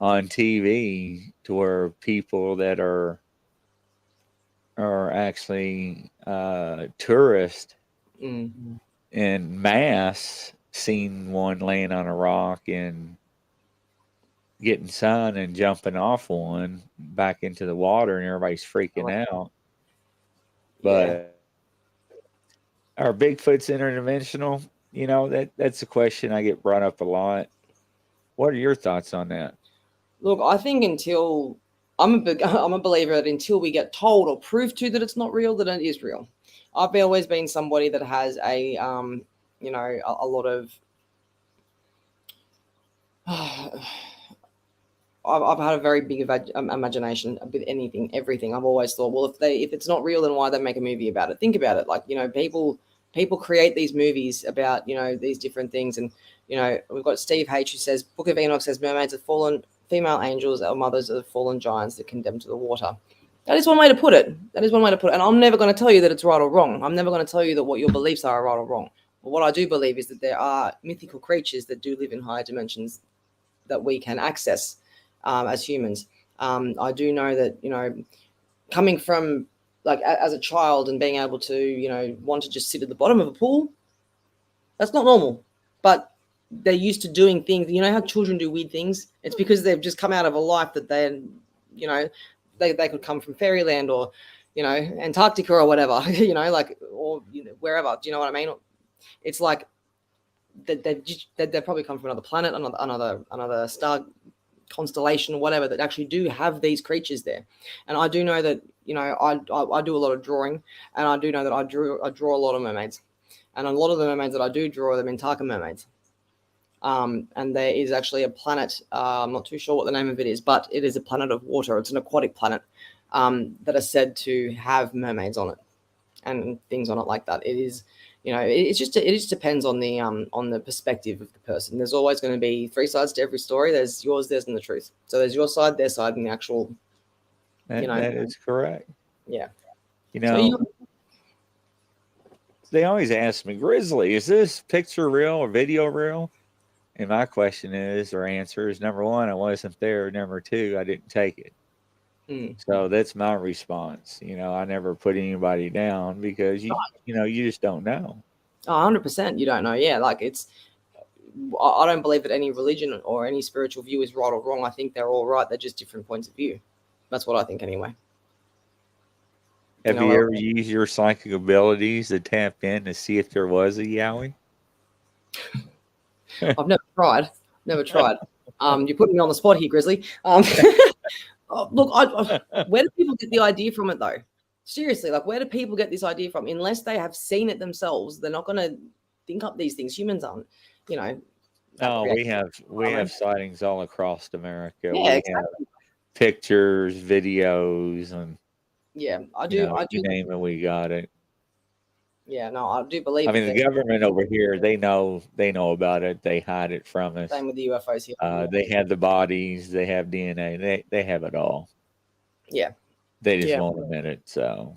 [SPEAKER 3] on TV to where people that are actually tourists in mass seen one laying on a rock and getting sun and jumping off one back into the water, and everybody's freaking out. But are Bigfoots interdimensional? That's a question I get brought up a lot. What are your thoughts on that?
[SPEAKER 2] Look, I think until I'm a believer that until we get told or proved to that it's not real, that it is real. I've always been somebody that has a lot of. I've had a very big imagination with everything. I've always thought, well, if it's not real, then why they make a movie about it? Think about it. People create these movies about these different things, and we've got Steve H who says Book of Enoch says mermaids have fallen. Female angels are mothers of fallen giants that condemned to the water. That is one way to put it. And I'm never going to tell you that it's right or wrong. I'm never going to tell you that what your beliefs are right or wrong. But what I do believe is that there are mythical creatures that do live in higher dimensions that we can access as humans. I do know that, coming from as a child and being able to, want to just sit at the bottom of a pool, that's not normal. But they're used to doing things. You know how children do weird things? It's because they've just come out of a life that they could come from fairyland or, Antarctica or whatever, or wherever. Do you know what I mean? It's like they've probably come from another planet, another star constellation or whatever, that actually do have these creatures there. And I do know that, I do a lot of drawing, and I do know that I draw a lot of mermaids. And a lot of the mermaids that I do draw are the Mintaka mermaids. And there is actually a planet, I'm not too sure what the name of it is, but it is a planet of water. It's an aquatic planet that are said to have mermaids on it and things on it like that. It is, it just depends on the perspective of the person. There's always going to be three sides to every story. There's yours, theirs, and the truth. So there's your side, their side, and the actual.
[SPEAKER 3] That is correct.
[SPEAKER 2] Yeah.
[SPEAKER 3] They always ask me, Grizzly, is this picture real or video real? And my question is, or answer is, number one, I wasn't there. Number two, I didn't take it. So that's my response. I never put anybody down because you just don't know.
[SPEAKER 2] 100%. You don't know. Yeah. Like I don't believe that any religion or any spiritual view is right or wrong. I think they're all right. They're just different points of view. That's what I think anyway.
[SPEAKER 3] Have you ever used your psychic abilities to tap in to see if there was a Yowie?
[SPEAKER 2] I've never tried. You're putting me on the spot here, Grizzly. Look, where do people get the idea from it, though? Seriously, like, where do people get this idea from? Unless they have seen it themselves, they're not going to think up these things. Humans aren't,
[SPEAKER 3] Oh, we have sightings all across America.
[SPEAKER 2] Yeah,
[SPEAKER 3] we
[SPEAKER 2] exactly.
[SPEAKER 3] have pictures, videos, and
[SPEAKER 2] I do.
[SPEAKER 3] You name it, we got it.
[SPEAKER 2] Yeah, no, I do believe.
[SPEAKER 3] I mean, the government over here, they know about it. They hide it from us.
[SPEAKER 2] Same with the UFOs here.
[SPEAKER 3] They have the bodies. They have DNA. They have it all.
[SPEAKER 2] Yeah.
[SPEAKER 3] They just won't admit it. So.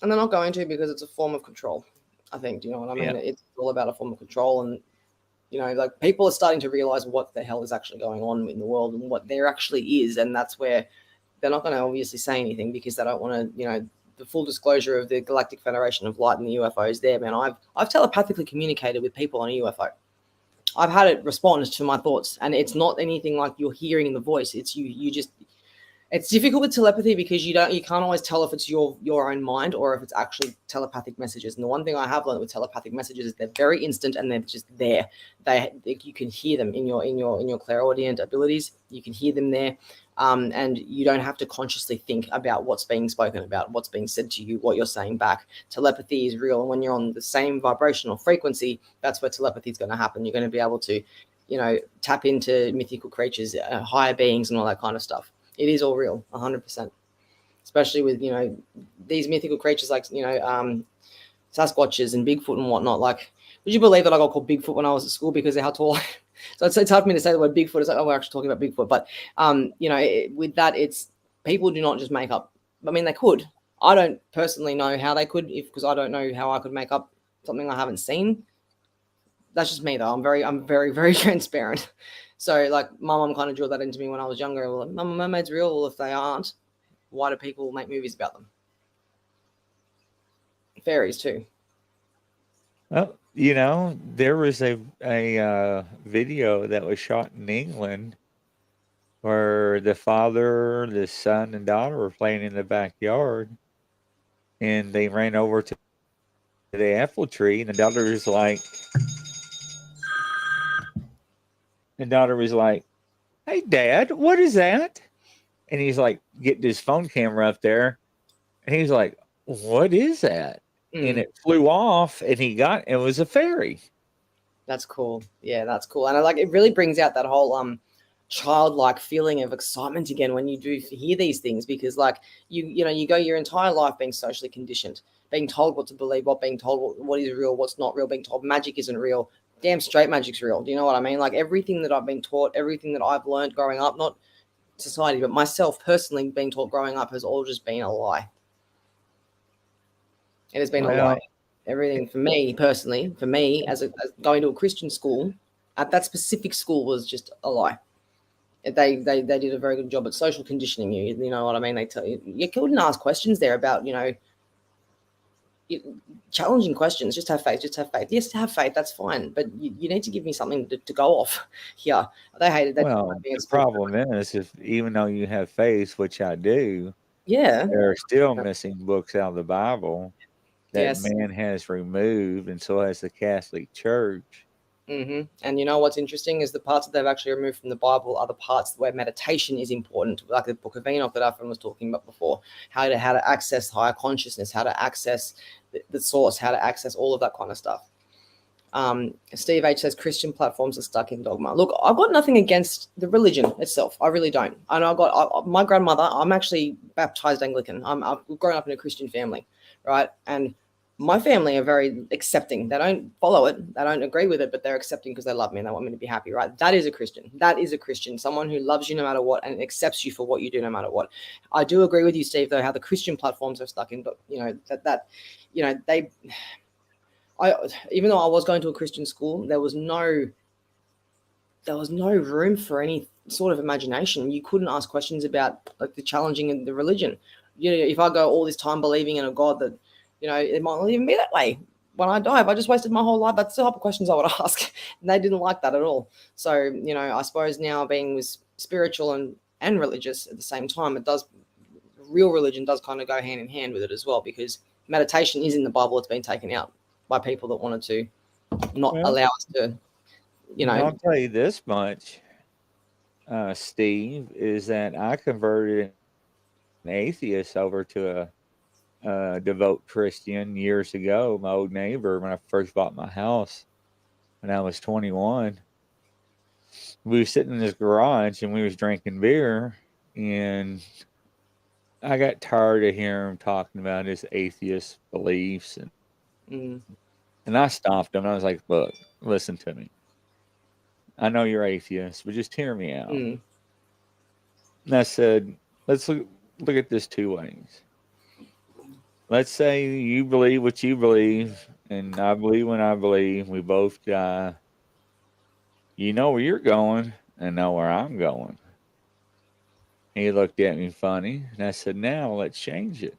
[SPEAKER 2] And they're not going to because it's a form of control. I think. Do you know what I mean? Yeah. It's all about a form of control, and like, people are starting to realize what the hell is actually going on in the world and what there actually is, and that's where they're not going to obviously say anything because they don't want to, the full disclosure of the Galactic Federation of Light and the UFOs there, man. I've telepathically communicated with people on a UFO. I've had it respond to my thoughts, and it's not anything like you're hearing the voice. It's you just, it's difficult with telepathy because you can't always tell if it's your own mind or if it's actually telepathic messages. And the one thing I have learned with telepathic messages is they're very instant and they're just there. You can hear them in your clairaudient abilities. You can hear them there. And you don't have to consciously think about what's being spoken about, what's being said to you, what you're saying back. Telepathy is real. And when you're on the same vibrational frequency, that's where telepathy is going to happen. You're going to be able to, tap into mythical creatures, higher beings and all that kind of stuff. It is all real, 100%. Especially with, these mythical creatures like, Sasquatches and Bigfoot and whatnot. Like, would you believe that I got called Bigfoot when I was at school because of how tall I am? So it's hard for me to say the word Bigfoot. It's like, we're actually talking about Bigfoot. But, with that, it's people do not just make up. I mean, they could. I don't personally know how they could because I don't know how I could make up something I haven't seen. That's just me, though. I'm very, very transparent. So, like, my mom kind of drilled that into me when I was younger. Well, Mama, mermaids real? Well, if they aren't, why do people make movies about them? Fairies, too.
[SPEAKER 3] Well, there was a video that was shot in England where the father, the son, and daughter were playing in the backyard, and they ran over to the apple tree, and the daughter was like, "Hey, Dad, what is that?" And he's like, getting his phone camera up there, and he's like, "What is that?" And it flew off, and it was a fairy.
[SPEAKER 2] That's cool. Yeah, that's cool. And it really brings out that whole childlike feeling of excitement again when you do hear these things, because like you go your entire life being socially conditioned, being told what to believe, being told what is real, what's not real, being told magic isn't real. Damn straight magic's real. Do you know what I mean? Like, everything that I've been taught, everything that I've learned growing up, not society, but myself personally being taught growing up, has all just been a lie. It has been a lie. Everything for me personally, as going to a Christian school, at that specific school, was just a lie. They did a very good job at social conditioning you. You know what I mean? They tell you couldn't ask questions there about, challenging questions. Just have faith. Yes, have faith. That's fine. But you need to give me something to go off here. They hated that.
[SPEAKER 3] Well, the problem is, even though you have faith, which I do, there are still missing books out of the Bible that man has removed, and so has the Catholic Church.
[SPEAKER 2] Mm-hmm. And you know what's interesting is the parts that they've actually removed from the Bible are the parts where meditation is important, like the Book of Enoch that Afrin was talking about before. How to access higher consciousness, how to access the source, how to access all of that kind of stuff. Steve H says Christian platforms are stuck in dogma. Look, I've got nothing against the religion itself. I really don't. And my grandmother, I'm actually baptized Anglican. I've grown up in a Christian family, right? And my family are very accepting. They don't follow it. They don't agree with it, but they're accepting because they love me and they want me to be happy, right? That is a Christian. That is a Christian. Someone who loves you no matter what and accepts you for what you do no matter what. I do agree with you, Steve, though, how the Christian platforms are stuck in, even though I was going to a Christian school, there was no room for any sort of imagination. You couldn't ask questions about like the challenging in the religion. If I go all this time believing in a God that, it might not even be that way when I die. If I just wasted my whole life, that's the type of questions I would ask. And they didn't like that at all. So, I suppose now being was spiritual and religious at the same time, real religion does kind of go hand in hand with it as well, because meditation is in the Bible. It's been taken out by people that wanted to not allow us to,
[SPEAKER 3] I'll tell you this much, Steve, is that I converted an atheist over to a devout Christian years ago. My old neighbor, when I first bought my house when I was 21, we were sitting in this garage and we was drinking beer, and I got tired of hearing him talking about his atheist beliefs, and I stopped him. I was like, "Look, listen to me. I know you're atheist, but just hear me out." And I said, "Let's look at this two ways. Let's say you believe what you believe, and I believe what I believe. We both die. You know where you're going, and know where I'm going." He looked at me funny, and I said, "Now let's change it."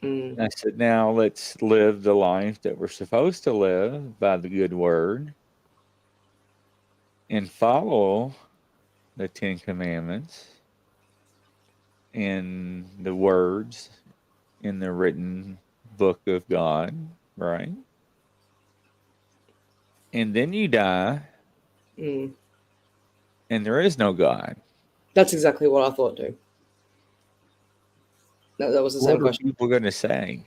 [SPEAKER 3] I said, "Now let's live the life that we're supposed to live by the good word and follow the 10 Commandments and the words in the written book of God, right? And then you die, and there is no God."
[SPEAKER 2] That's exactly what I thought too. That was the same question.
[SPEAKER 3] What are people going to say?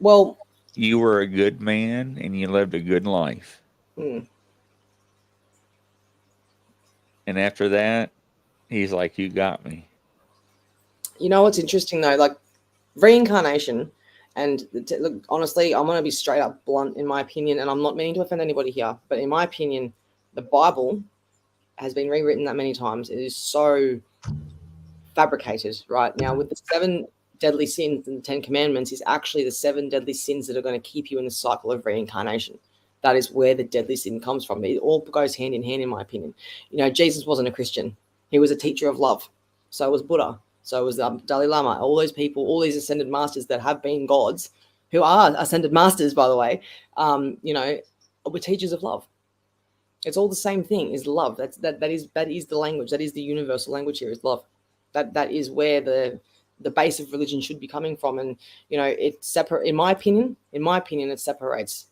[SPEAKER 2] Well,
[SPEAKER 3] you were a good man and you lived a good life. And after that, he's like, "You got me."
[SPEAKER 2] You know what's interesting though? Like reincarnation, and look, honestly, I'm going to be straight up blunt in my opinion, and I'm not meaning to offend anybody here, but in my opinion, the Bible has been rewritten that many times. It is so fabricated right now with the 7 deadly sins and the 10 commandments is actually the 7 deadly sins that are going to keep you in the cycle of reincarnation. That is where the deadly sin comes from. It all goes hand in hand, in my opinion. Jesus wasn't a Christian. He was a teacher of love. So was Buddha. So was Dalai Lama. All those people, all these ascended masters that have been gods, who are ascended masters, by the way, were teachers of love. It's all the same thing, is love. That is the language. That is the universal language here, is love. That is where the base of religion should be coming from. And it separate. In my opinion, it separates.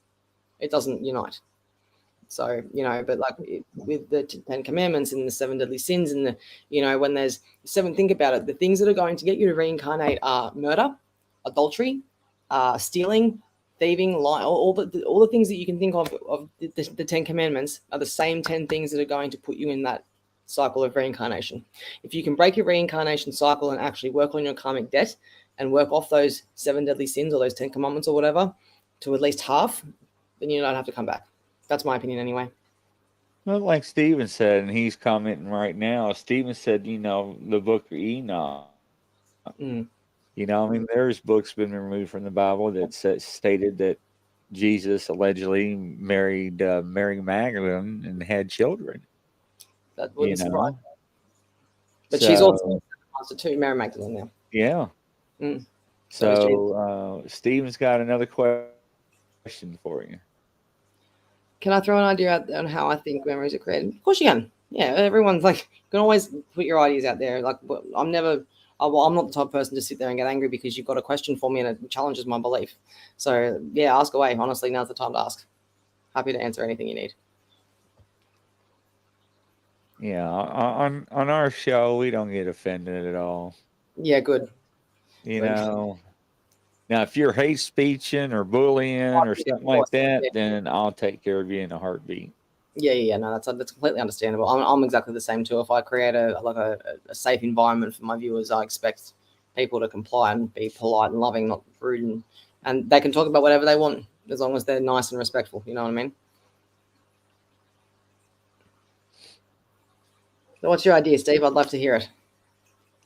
[SPEAKER 2] It doesn't unite. So but like with the 10 commandments and the 7 deadly sins, and when there's 7, think about it. The things that are going to get you to reincarnate are murder, adultery, stealing, thieving, lying. All the things that you can think of the 10 commandments are the same 10 things that are going to put you in that cycle of reincarnation. If you can break your reincarnation cycle and actually work on your karmic debt and work off those 7 deadly sins or those 10 commandments or whatever to at least half, then you don't have to come back. That's my opinion anyway.
[SPEAKER 3] Well, like Steven said, and he's commenting right now, Steven said, the book of Enoch. There's books been removed from the Bible that stated that Jesus allegedly married Mary Magdalene and had children.
[SPEAKER 2] That wouldn't surprise me. But she's also master too, Mary Magdalene now.
[SPEAKER 3] Yeah. So Steven's got another question for you.
[SPEAKER 2] Can I throw an idea out on how I think memories are created? Of course you can. Yeah, everyone's like, you can always put your ideas out there. Like, I'm not the type of person to sit there and get angry because you've got a question for me and it challenges my belief. So yeah, ask away. Honestly, now's the time to ask. Happy to answer anything you need.
[SPEAKER 3] Yeah, on our show, we don't get offended at all.
[SPEAKER 2] Yeah, good.
[SPEAKER 3] Now Now, if you're hate speeching or bullying or something like that, then I'll take care of you in a heartbeat.
[SPEAKER 2] Yeah. No, that's completely understandable. I'm exactly the same too. If I create a safe environment for my viewers, I expect people to comply and be polite and loving, not rude, and they can talk about whatever they want as long as they're nice and respectful. You know what I mean? So what's your idea, Steve? I'd love to hear it.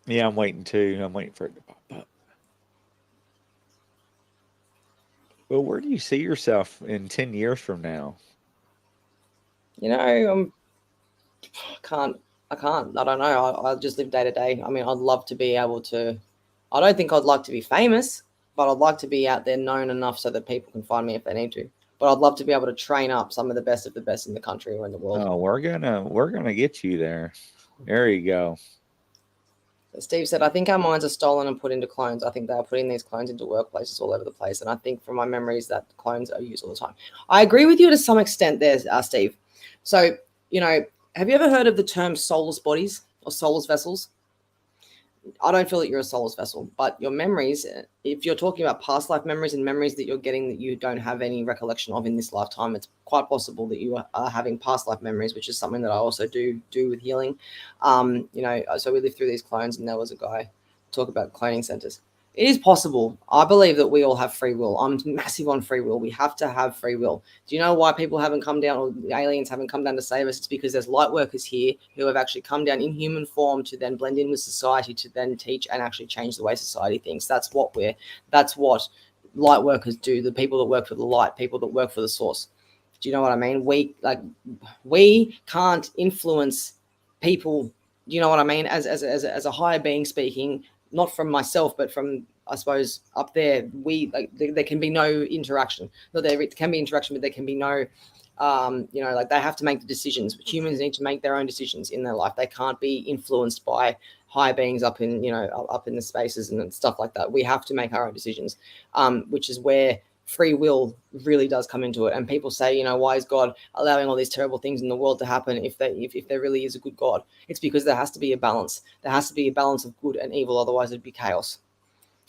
[SPEAKER 3] Yeah, I'm waiting for it to pop up. Well, where do you see yourself in 10 years from now?
[SPEAKER 2] You know, I can't. I don't know. I just live day to day. I mean, I'd love to be able to. I don't think I'd like to be famous, but I'd like to be out there known enough so that people can find me if they need to. But I'd love to be able to train up some of the best in the country or in the world.
[SPEAKER 3] Oh, we're gonna get you there. There you go.
[SPEAKER 2] Steve said, I think our minds are stolen and put into clones. I think they are putting these clones into workplaces all over the place. And I think from my memories that clones are used all the time. I agree with you to some extent there, Steve. So, you know, have you ever heard of the term soulless bodies or soulless vessels? I don't feel that you're a soulless vessel, but your memories, if you're talking about past life memories and memories that you're getting that you don't have any recollection of in this lifetime, it's quite possible that you are having past life memories, which is something that I also do with healing. You know, so we lived through these clones, and there was a guy talk about cloning centers. It is possible. I believe that we all have free will. I'm massive on free will. We have to have free will. Do you know why people haven't come down, or the aliens haven't come down to save us? It's because there's light workers here who have actually come down in human form to then blend in with society, to then teach and actually change the way society thinks. That's what light workers do. The people that work for the light, people that work for the source. Do you know what I mean? We can't influence people. Do you know what I mean? As a higher being speaking, not from myself, but from, I suppose, up there, there can be no interaction. No, there can be interaction, but there can be no, you know, like they have to make the decisions. Humans need to make their own decisions in their life. They can't be influenced by higher beings up in, you know, up in the spaces and stuff like that. We have to make our own decisions, which is where free will really does come into it. And people say, you know, why is God allowing all these terrible things in the world to happen if there really is a good God? It's because there has to be a balance. There has to be a balance of good and evil, otherwise it'd be chaos.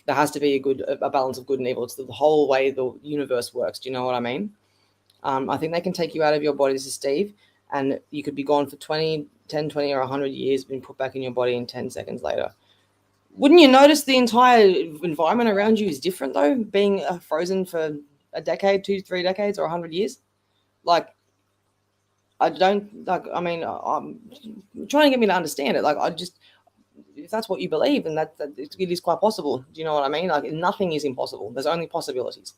[SPEAKER 2] There has to be a balance of good and evil. It's the whole way the universe works. Do you know what I mean? I think they can take you out of your body, Steve, and you could be gone for 10, 20 or 100 years, been put back in your body in 10 seconds later. Wouldn't you notice the entire environment around you is different, though, being frozen for a decade, 2 to 3 decades, or 100 years? Like, I don't, like, I mean, I'm trying to get me to understand it. Like, if that's what you believe, then that it is quite possible. Do you know what I mean? Like, nothing is impossible. There's only possibilities.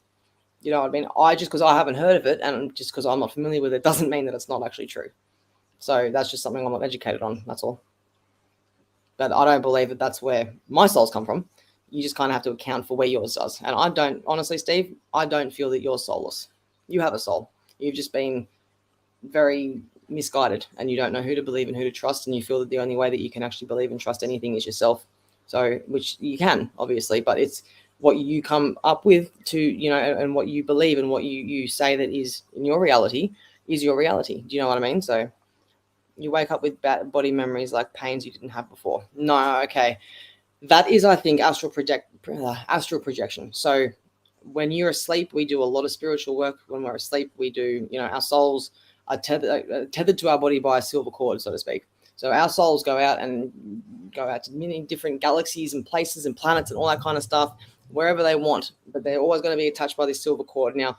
[SPEAKER 2] You know what I mean? Just because I haven't heard of it and just because I'm not familiar with it doesn't mean that it's not actually true. So that's just something I'm not educated on. That's all. But I don't believe that that's where my souls come from. You just kind of have to account for where yours does. And I don't, honestly, Steve, I don't feel that you're soulless. You have a soul. You've just been very misguided and you don't know who to believe and who to trust. And you feel that the only way that you can actually believe and trust anything is yourself. So, which you can, obviously, but it's what you come up with to, you know, and what you believe and what you say that is in your reality is your reality. Do you know what I mean? So you wake up with bad body memories like pains you didn't have before. No, okay. That is, I think, astral projection. So when you're asleep, we do a lot of spiritual work. When we're asleep, we do, you know, our souls are tethered to our body by a silver cord, so to speak. So our souls go out to many different galaxies and places and planets and all that kind of stuff, wherever they want, but they're always going to be attached by this silver cord. Now,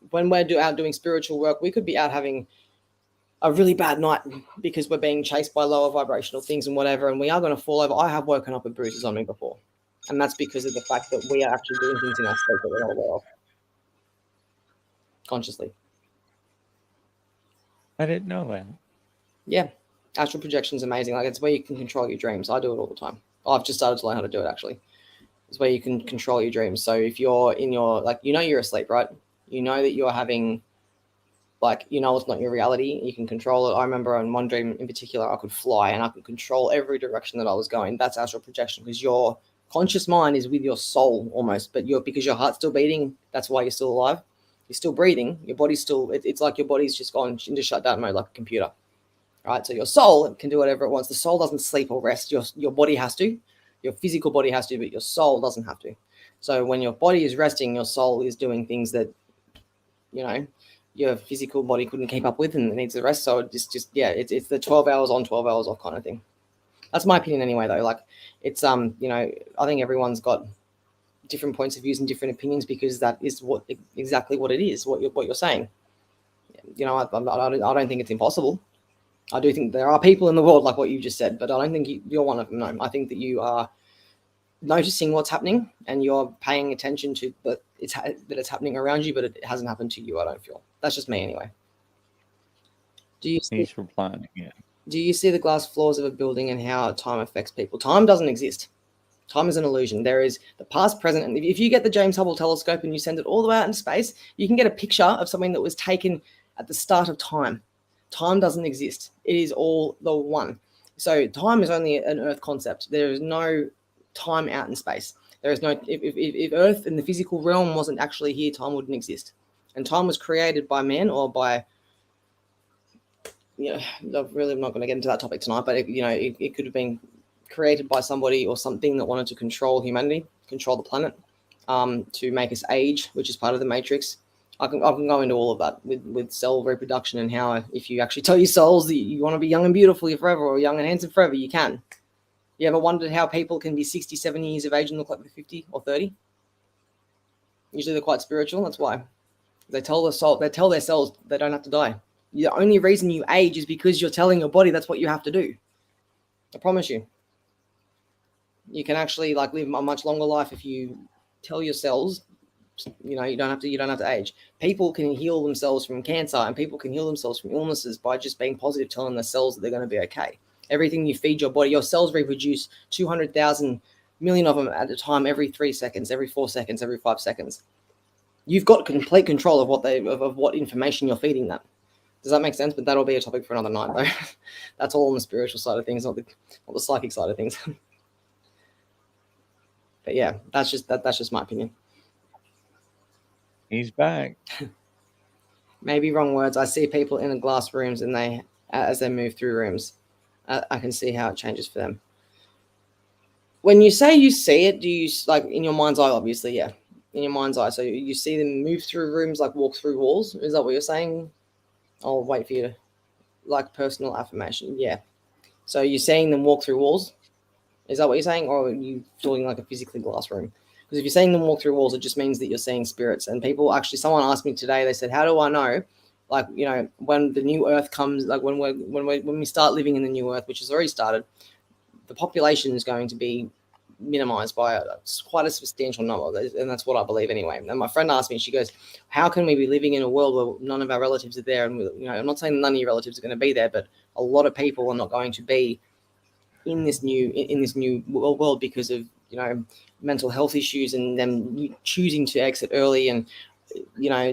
[SPEAKER 2] when we're out doing spiritual work, we could be out having a really bad night because we're being chased by lower vibrational things and whatever, and we are going to fall over. I have woken up with bruises on me before, and that's because of the fact that we are actually doing things in our sleep that we're not aware of consciously.
[SPEAKER 3] I didn't know that.
[SPEAKER 2] Yeah, astral projection is amazing. Like, it's where you can control your dreams. I do it all the time. I've just started to learn how to do it, actually. It's where you can control your dreams. So if you're in your, like, you know you're asleep, right? You know that you're having, like, you know it's not your reality. You can control it. I remember in one dream in particular, I could fly and I could control every direction that I was going. That's astral projection, because your conscious mind is with your soul almost, but because your heart's still beating, that's why you're still alive. You're still breathing. Your body's still, it's like your body's just gone into shutdown mode like a computer. Right? So your soul can do whatever it wants. The soul doesn't sleep or rest. Your body has to. Your physical body has to, but your soul doesn't have to. So when your body is resting, your soul is doing things that, your physical body couldn't keep up with, and it needs the rest. So it's it's the 12 hours on, 12 hours off kind of thing. That's my opinion anyway, though. Like, it's I think everyone's got different points of views and different opinions, because that is exactly what it is, what you're saying. I don't think it's impossible. I do think there are people in the world like what you just said, but I don't think you're one of them. No, I think that you are noticing what's happening and you're paying attention to that it's happening around you, but it hasn't happened to you. I don't feel. That's just me anyway.
[SPEAKER 3] He's replying again.
[SPEAKER 2] Do you see the glass floors of a building and how time affects people? Time doesn't exist. Time is an illusion. There is the past, present, and if you get the James Hubble telescope and you send it all the way out in space, you can get a picture of something that was taken at the start of time. Time doesn't exist. It is all the one. So time is only an Earth concept. There is no time out in space. There is no, if Earth in the physical realm wasn't actually here, time wouldn't exist. And time was created by men or by, I'm really not going to get into that topic tonight, but it could have been created by somebody or something that wanted to control humanity, control the planet, to make us age, which is part of the matrix. I can go into all of that with cell reproduction and how if you actually tell your souls that you want to be young and beautiful forever or young and handsome forever, you can. You ever wondered how people can be 60, 70 years of age and look like they're 50 or 30? Usually they're quite spiritual. That's why. They tell their cells they don't have to die. The only reason you age is because you're telling your body that's what you have to do. I promise you. You can actually live a much longer life if you tell your cells, you don't have to age. People can heal themselves from cancer and people can heal themselves from illnesses by just being positive, telling their cells that they're going to be okay. Everything you feed your body, your cells reproduce 200,000 million of them at a time every 3 seconds, every 4 seconds, every 5 seconds. You've got complete control of what information you're feeding them. Does that make sense? But that'll be a topic for another night, though. That's all on the spiritual side of things, not the psychic side of things. But yeah, that's just my opinion.
[SPEAKER 3] He's back.
[SPEAKER 2] Maybe wrong words. I see people in the glass rooms, and as they move through rooms, I can see how it changes for them. When you say you see it, do you in your mind's eye? Obviously, yeah, in your mind's eye. So you see them move through rooms, walk through walls. Is that what you're saying? I'll wait for you to personal affirmation. Yeah. So you're seeing them walk through walls. Is that what you're saying, or are you feeling like a physically glass room? Because if you're seeing them walk through walls, it just means that you're seeing spirits. And people someone asked me today. They said, "How do I know, when the new Earth comes, when we start living in the new Earth, which has already started, the population is going to be minimized by quite a substantial number," and that's what I believe anyway. And my friend asked me, she goes, "How can we be living in a world where none of our relatives are there?" And I'm not saying none of your relatives are going to be there, but a lot of people are not going to be in this new world because of mental health issues and them choosing to exit early and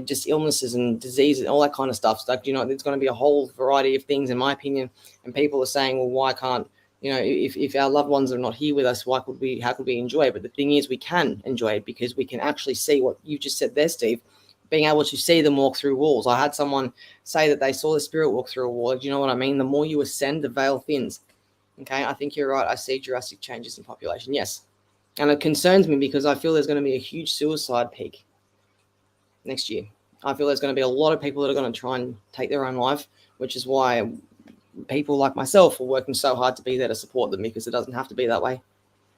[SPEAKER 2] just illnesses and diseases and all that kind of stuff. There's going to be a whole variety of things, in my opinion. And people are saying, well, why can't if our loved ones are not here with us, how could we enjoy it? But the thing is, we can enjoy it because we can actually see what you just said there, Steve, being able to see them walk through walls. I had someone say that they saw the spirit walk through a wall. Do you know what I mean? The more you ascend, the veil thins. Okay, I think you're right. I see drastic changes in population. Yes. And it concerns me because I feel there's going to be a huge suicide peak next year. I feel there's going to be a lot of people that are going to try and take their own life, which is why people like myself are working so hard to be there to support them, because it doesn't have to be that way.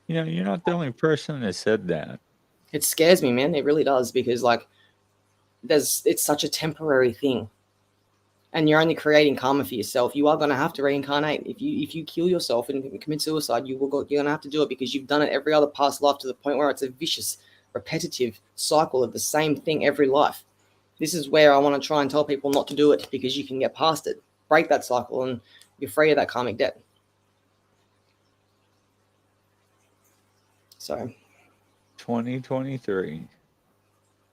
[SPEAKER 3] You're not the only person that said that.
[SPEAKER 2] It scares me, man. It really does, because it's such a temporary thing. And you're only creating karma for yourself. You are going to have to reincarnate. If you kill yourself and commit suicide, you're going to have to do it because you've done it every other past life to the point where it's a vicious, repetitive cycle of the same thing every life. This is where I want to try and tell people not to do it, because you can get past it, break that cycle, and you're free of that karmic debt. So
[SPEAKER 3] 2023.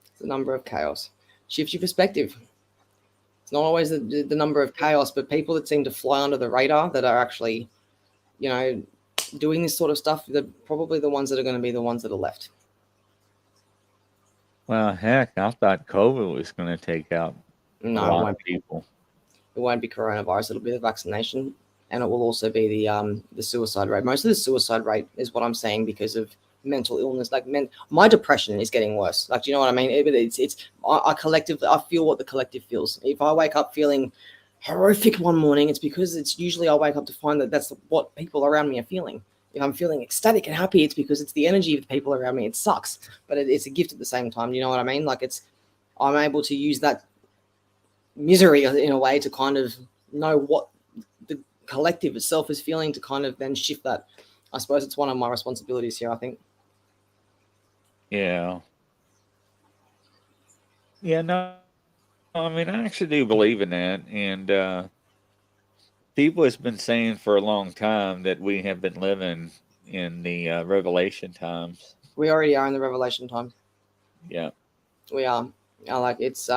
[SPEAKER 2] It's the number of chaos. Shift your perspective. It's not always the number of chaos, but people that seem to fly under the radar that are actually, doing this sort of stuff, they're probably the ones that are going to be the ones that are left.
[SPEAKER 3] Well, heck, I thought COVID was going to take out a lot of people.
[SPEAKER 2] It won't be coronavirus. It'll be the vaccination, and it will also be the suicide rate. Most of the suicide rate is what I'm saying because of mental illness. Like my depression is getting worse. Like, do you know what I mean? I collectively, I feel what the collective feels. If I wake up feeling horrific one morning, it's because it's usually I wake up to find that that's what people around me are feeling. If I'm feeling ecstatic and happy, it's because it's the energy of the people around me. It sucks, but it's a gift at the same time. You know what I mean? Like I'm able to use that misery in a way to kind of know what the collective itself is feeling, to kind of then shift that. I suppose it's one of my responsibilities here, I think.
[SPEAKER 3] Yeah. Yeah, no, I mean, I actually do believe in that. And people has been saying for a long time that we have been living in the revelation times.
[SPEAKER 2] We already are in the revelation times.
[SPEAKER 3] Yeah.
[SPEAKER 2] We are. Like, it's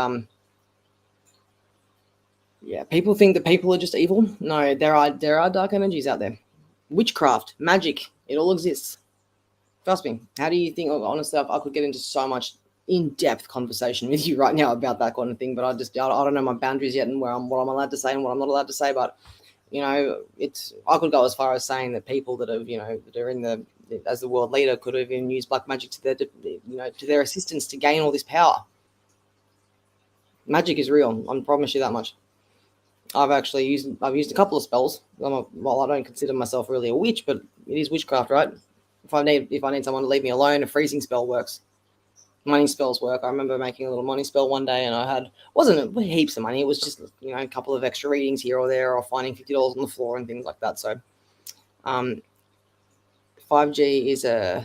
[SPEAKER 2] yeah, people think that people are just evil. No, there are dark energies out there. Witchcraft, magic, it all exists. Trust me. How do you think? Honestly, I could get into so much in-depth conversation with you right now about that kind of thing, but I don't know my boundaries yet and what I'm allowed to say and what I'm not allowed to say. But I could go as far as saying that people that have that are in the as the world leader could have even used black magic to their assistance to gain all this power. Magic is real. I promise you that much. I've used a couple of spells. Well, I don't consider myself really a witch, but it is witchcraft, right? If I need someone to leave me alone, a freezing spell works. Money spells work. I remember making a little money spell one day, and wasn't heaps of money. It was just a couple of extra readings here or there, or finding $50 on the floor and things like that. So, 5G is a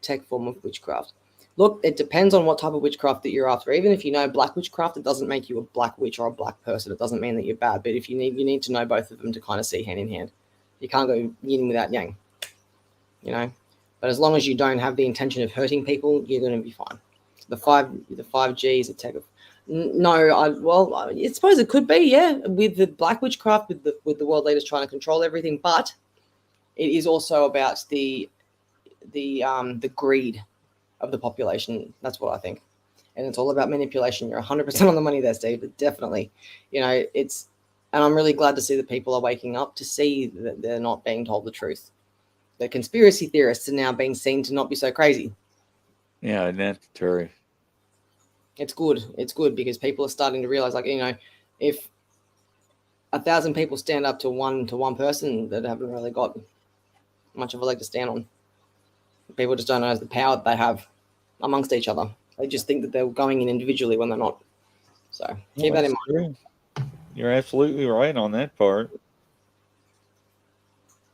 [SPEAKER 2] tech form of witchcraft. Look, it depends on what type of witchcraft that you're after. Even if you know black witchcraft, it doesn't make you a black witch or a black person. It doesn't mean that you're bad. But if you need to know both of them to kind of see hand in hand. You can't go yin without yang. But as long as you don't have the intention of hurting people, you're going to be fine. The 5G is a tech of I suppose it could be, yeah, with the black witchcraft, with the world leaders trying to control everything. But it is also about the greed of the population. That's what I think. And it's all about manipulation. You're 100% on the money there, Steve. But definitely, and I'm really glad to see that people are waking up to see that they're not being told the truth. The conspiracy theorists are now being seen to not be so crazy.
[SPEAKER 3] Yeah, that's true.
[SPEAKER 2] It's good. It's good because people are starting to realize, if 1,000 people stand up to one person, that haven't really got much of a leg to stand on. People just don't know the power that they have amongst each other. They just think that they're going in individually when they're not. So keep that in mind.
[SPEAKER 3] True. You're absolutely right on that part.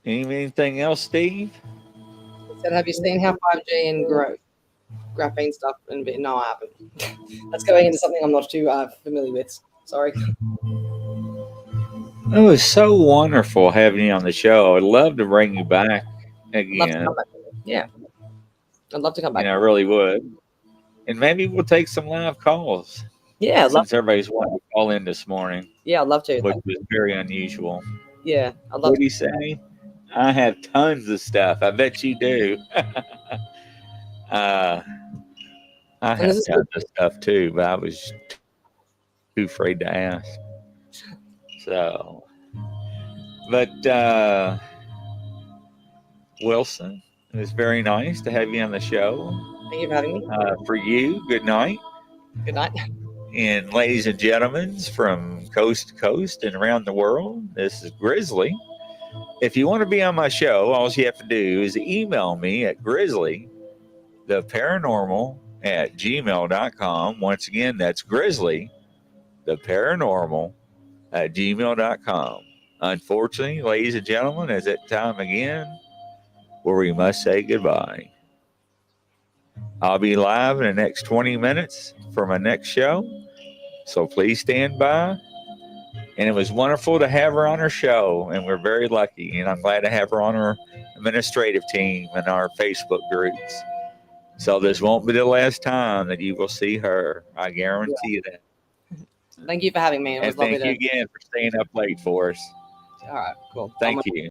[SPEAKER 3] Anything else, Steve?
[SPEAKER 2] Said, have you seen how 5G and graphene stuff? And no, I haven't. That's going into something I'm not too familiar with. Sorry.
[SPEAKER 3] It was so wonderful having you on the show. I'd love to bring you back again.
[SPEAKER 2] Yeah. I'd love to come back.
[SPEAKER 3] I really would. And maybe we'll take some live calls.
[SPEAKER 2] Yeah,
[SPEAKER 3] since everybody's wanting to call in this morning.
[SPEAKER 2] Yeah, I'd love to.
[SPEAKER 3] Which was very unusual.
[SPEAKER 2] Yeah, I'd love
[SPEAKER 3] to. What do you say? I have tons of stuff. I bet you do. I have tons of stuff too, but I was too afraid to ask. So, but Wilson, it was very nice to have you on the show.
[SPEAKER 2] Thank you for having me.
[SPEAKER 3] For you, good night.
[SPEAKER 2] Good night.
[SPEAKER 3] And ladies and gentlemen, from coast to coast and around the world, this is Grizzly. If you want to be on my show, all you have to do is email me at grizzlytheparanormal@gmail.com. Once again, that's grizzlytheparanormal@gmail.com. Unfortunately, ladies and gentlemen, it's that time again where we must say goodbye. I'll be live in the next 20 minutes for my next show, so please stand by. And it was wonderful to have her on our show, and we're very lucky. And I'm glad to have her on our administrative team and our Facebook groups. So this won't be the last time that you will see her. I guarantee you that.
[SPEAKER 2] Thank you for having me.
[SPEAKER 3] And thank you again for staying up late for us.
[SPEAKER 2] All right, cool.
[SPEAKER 3] Thank you.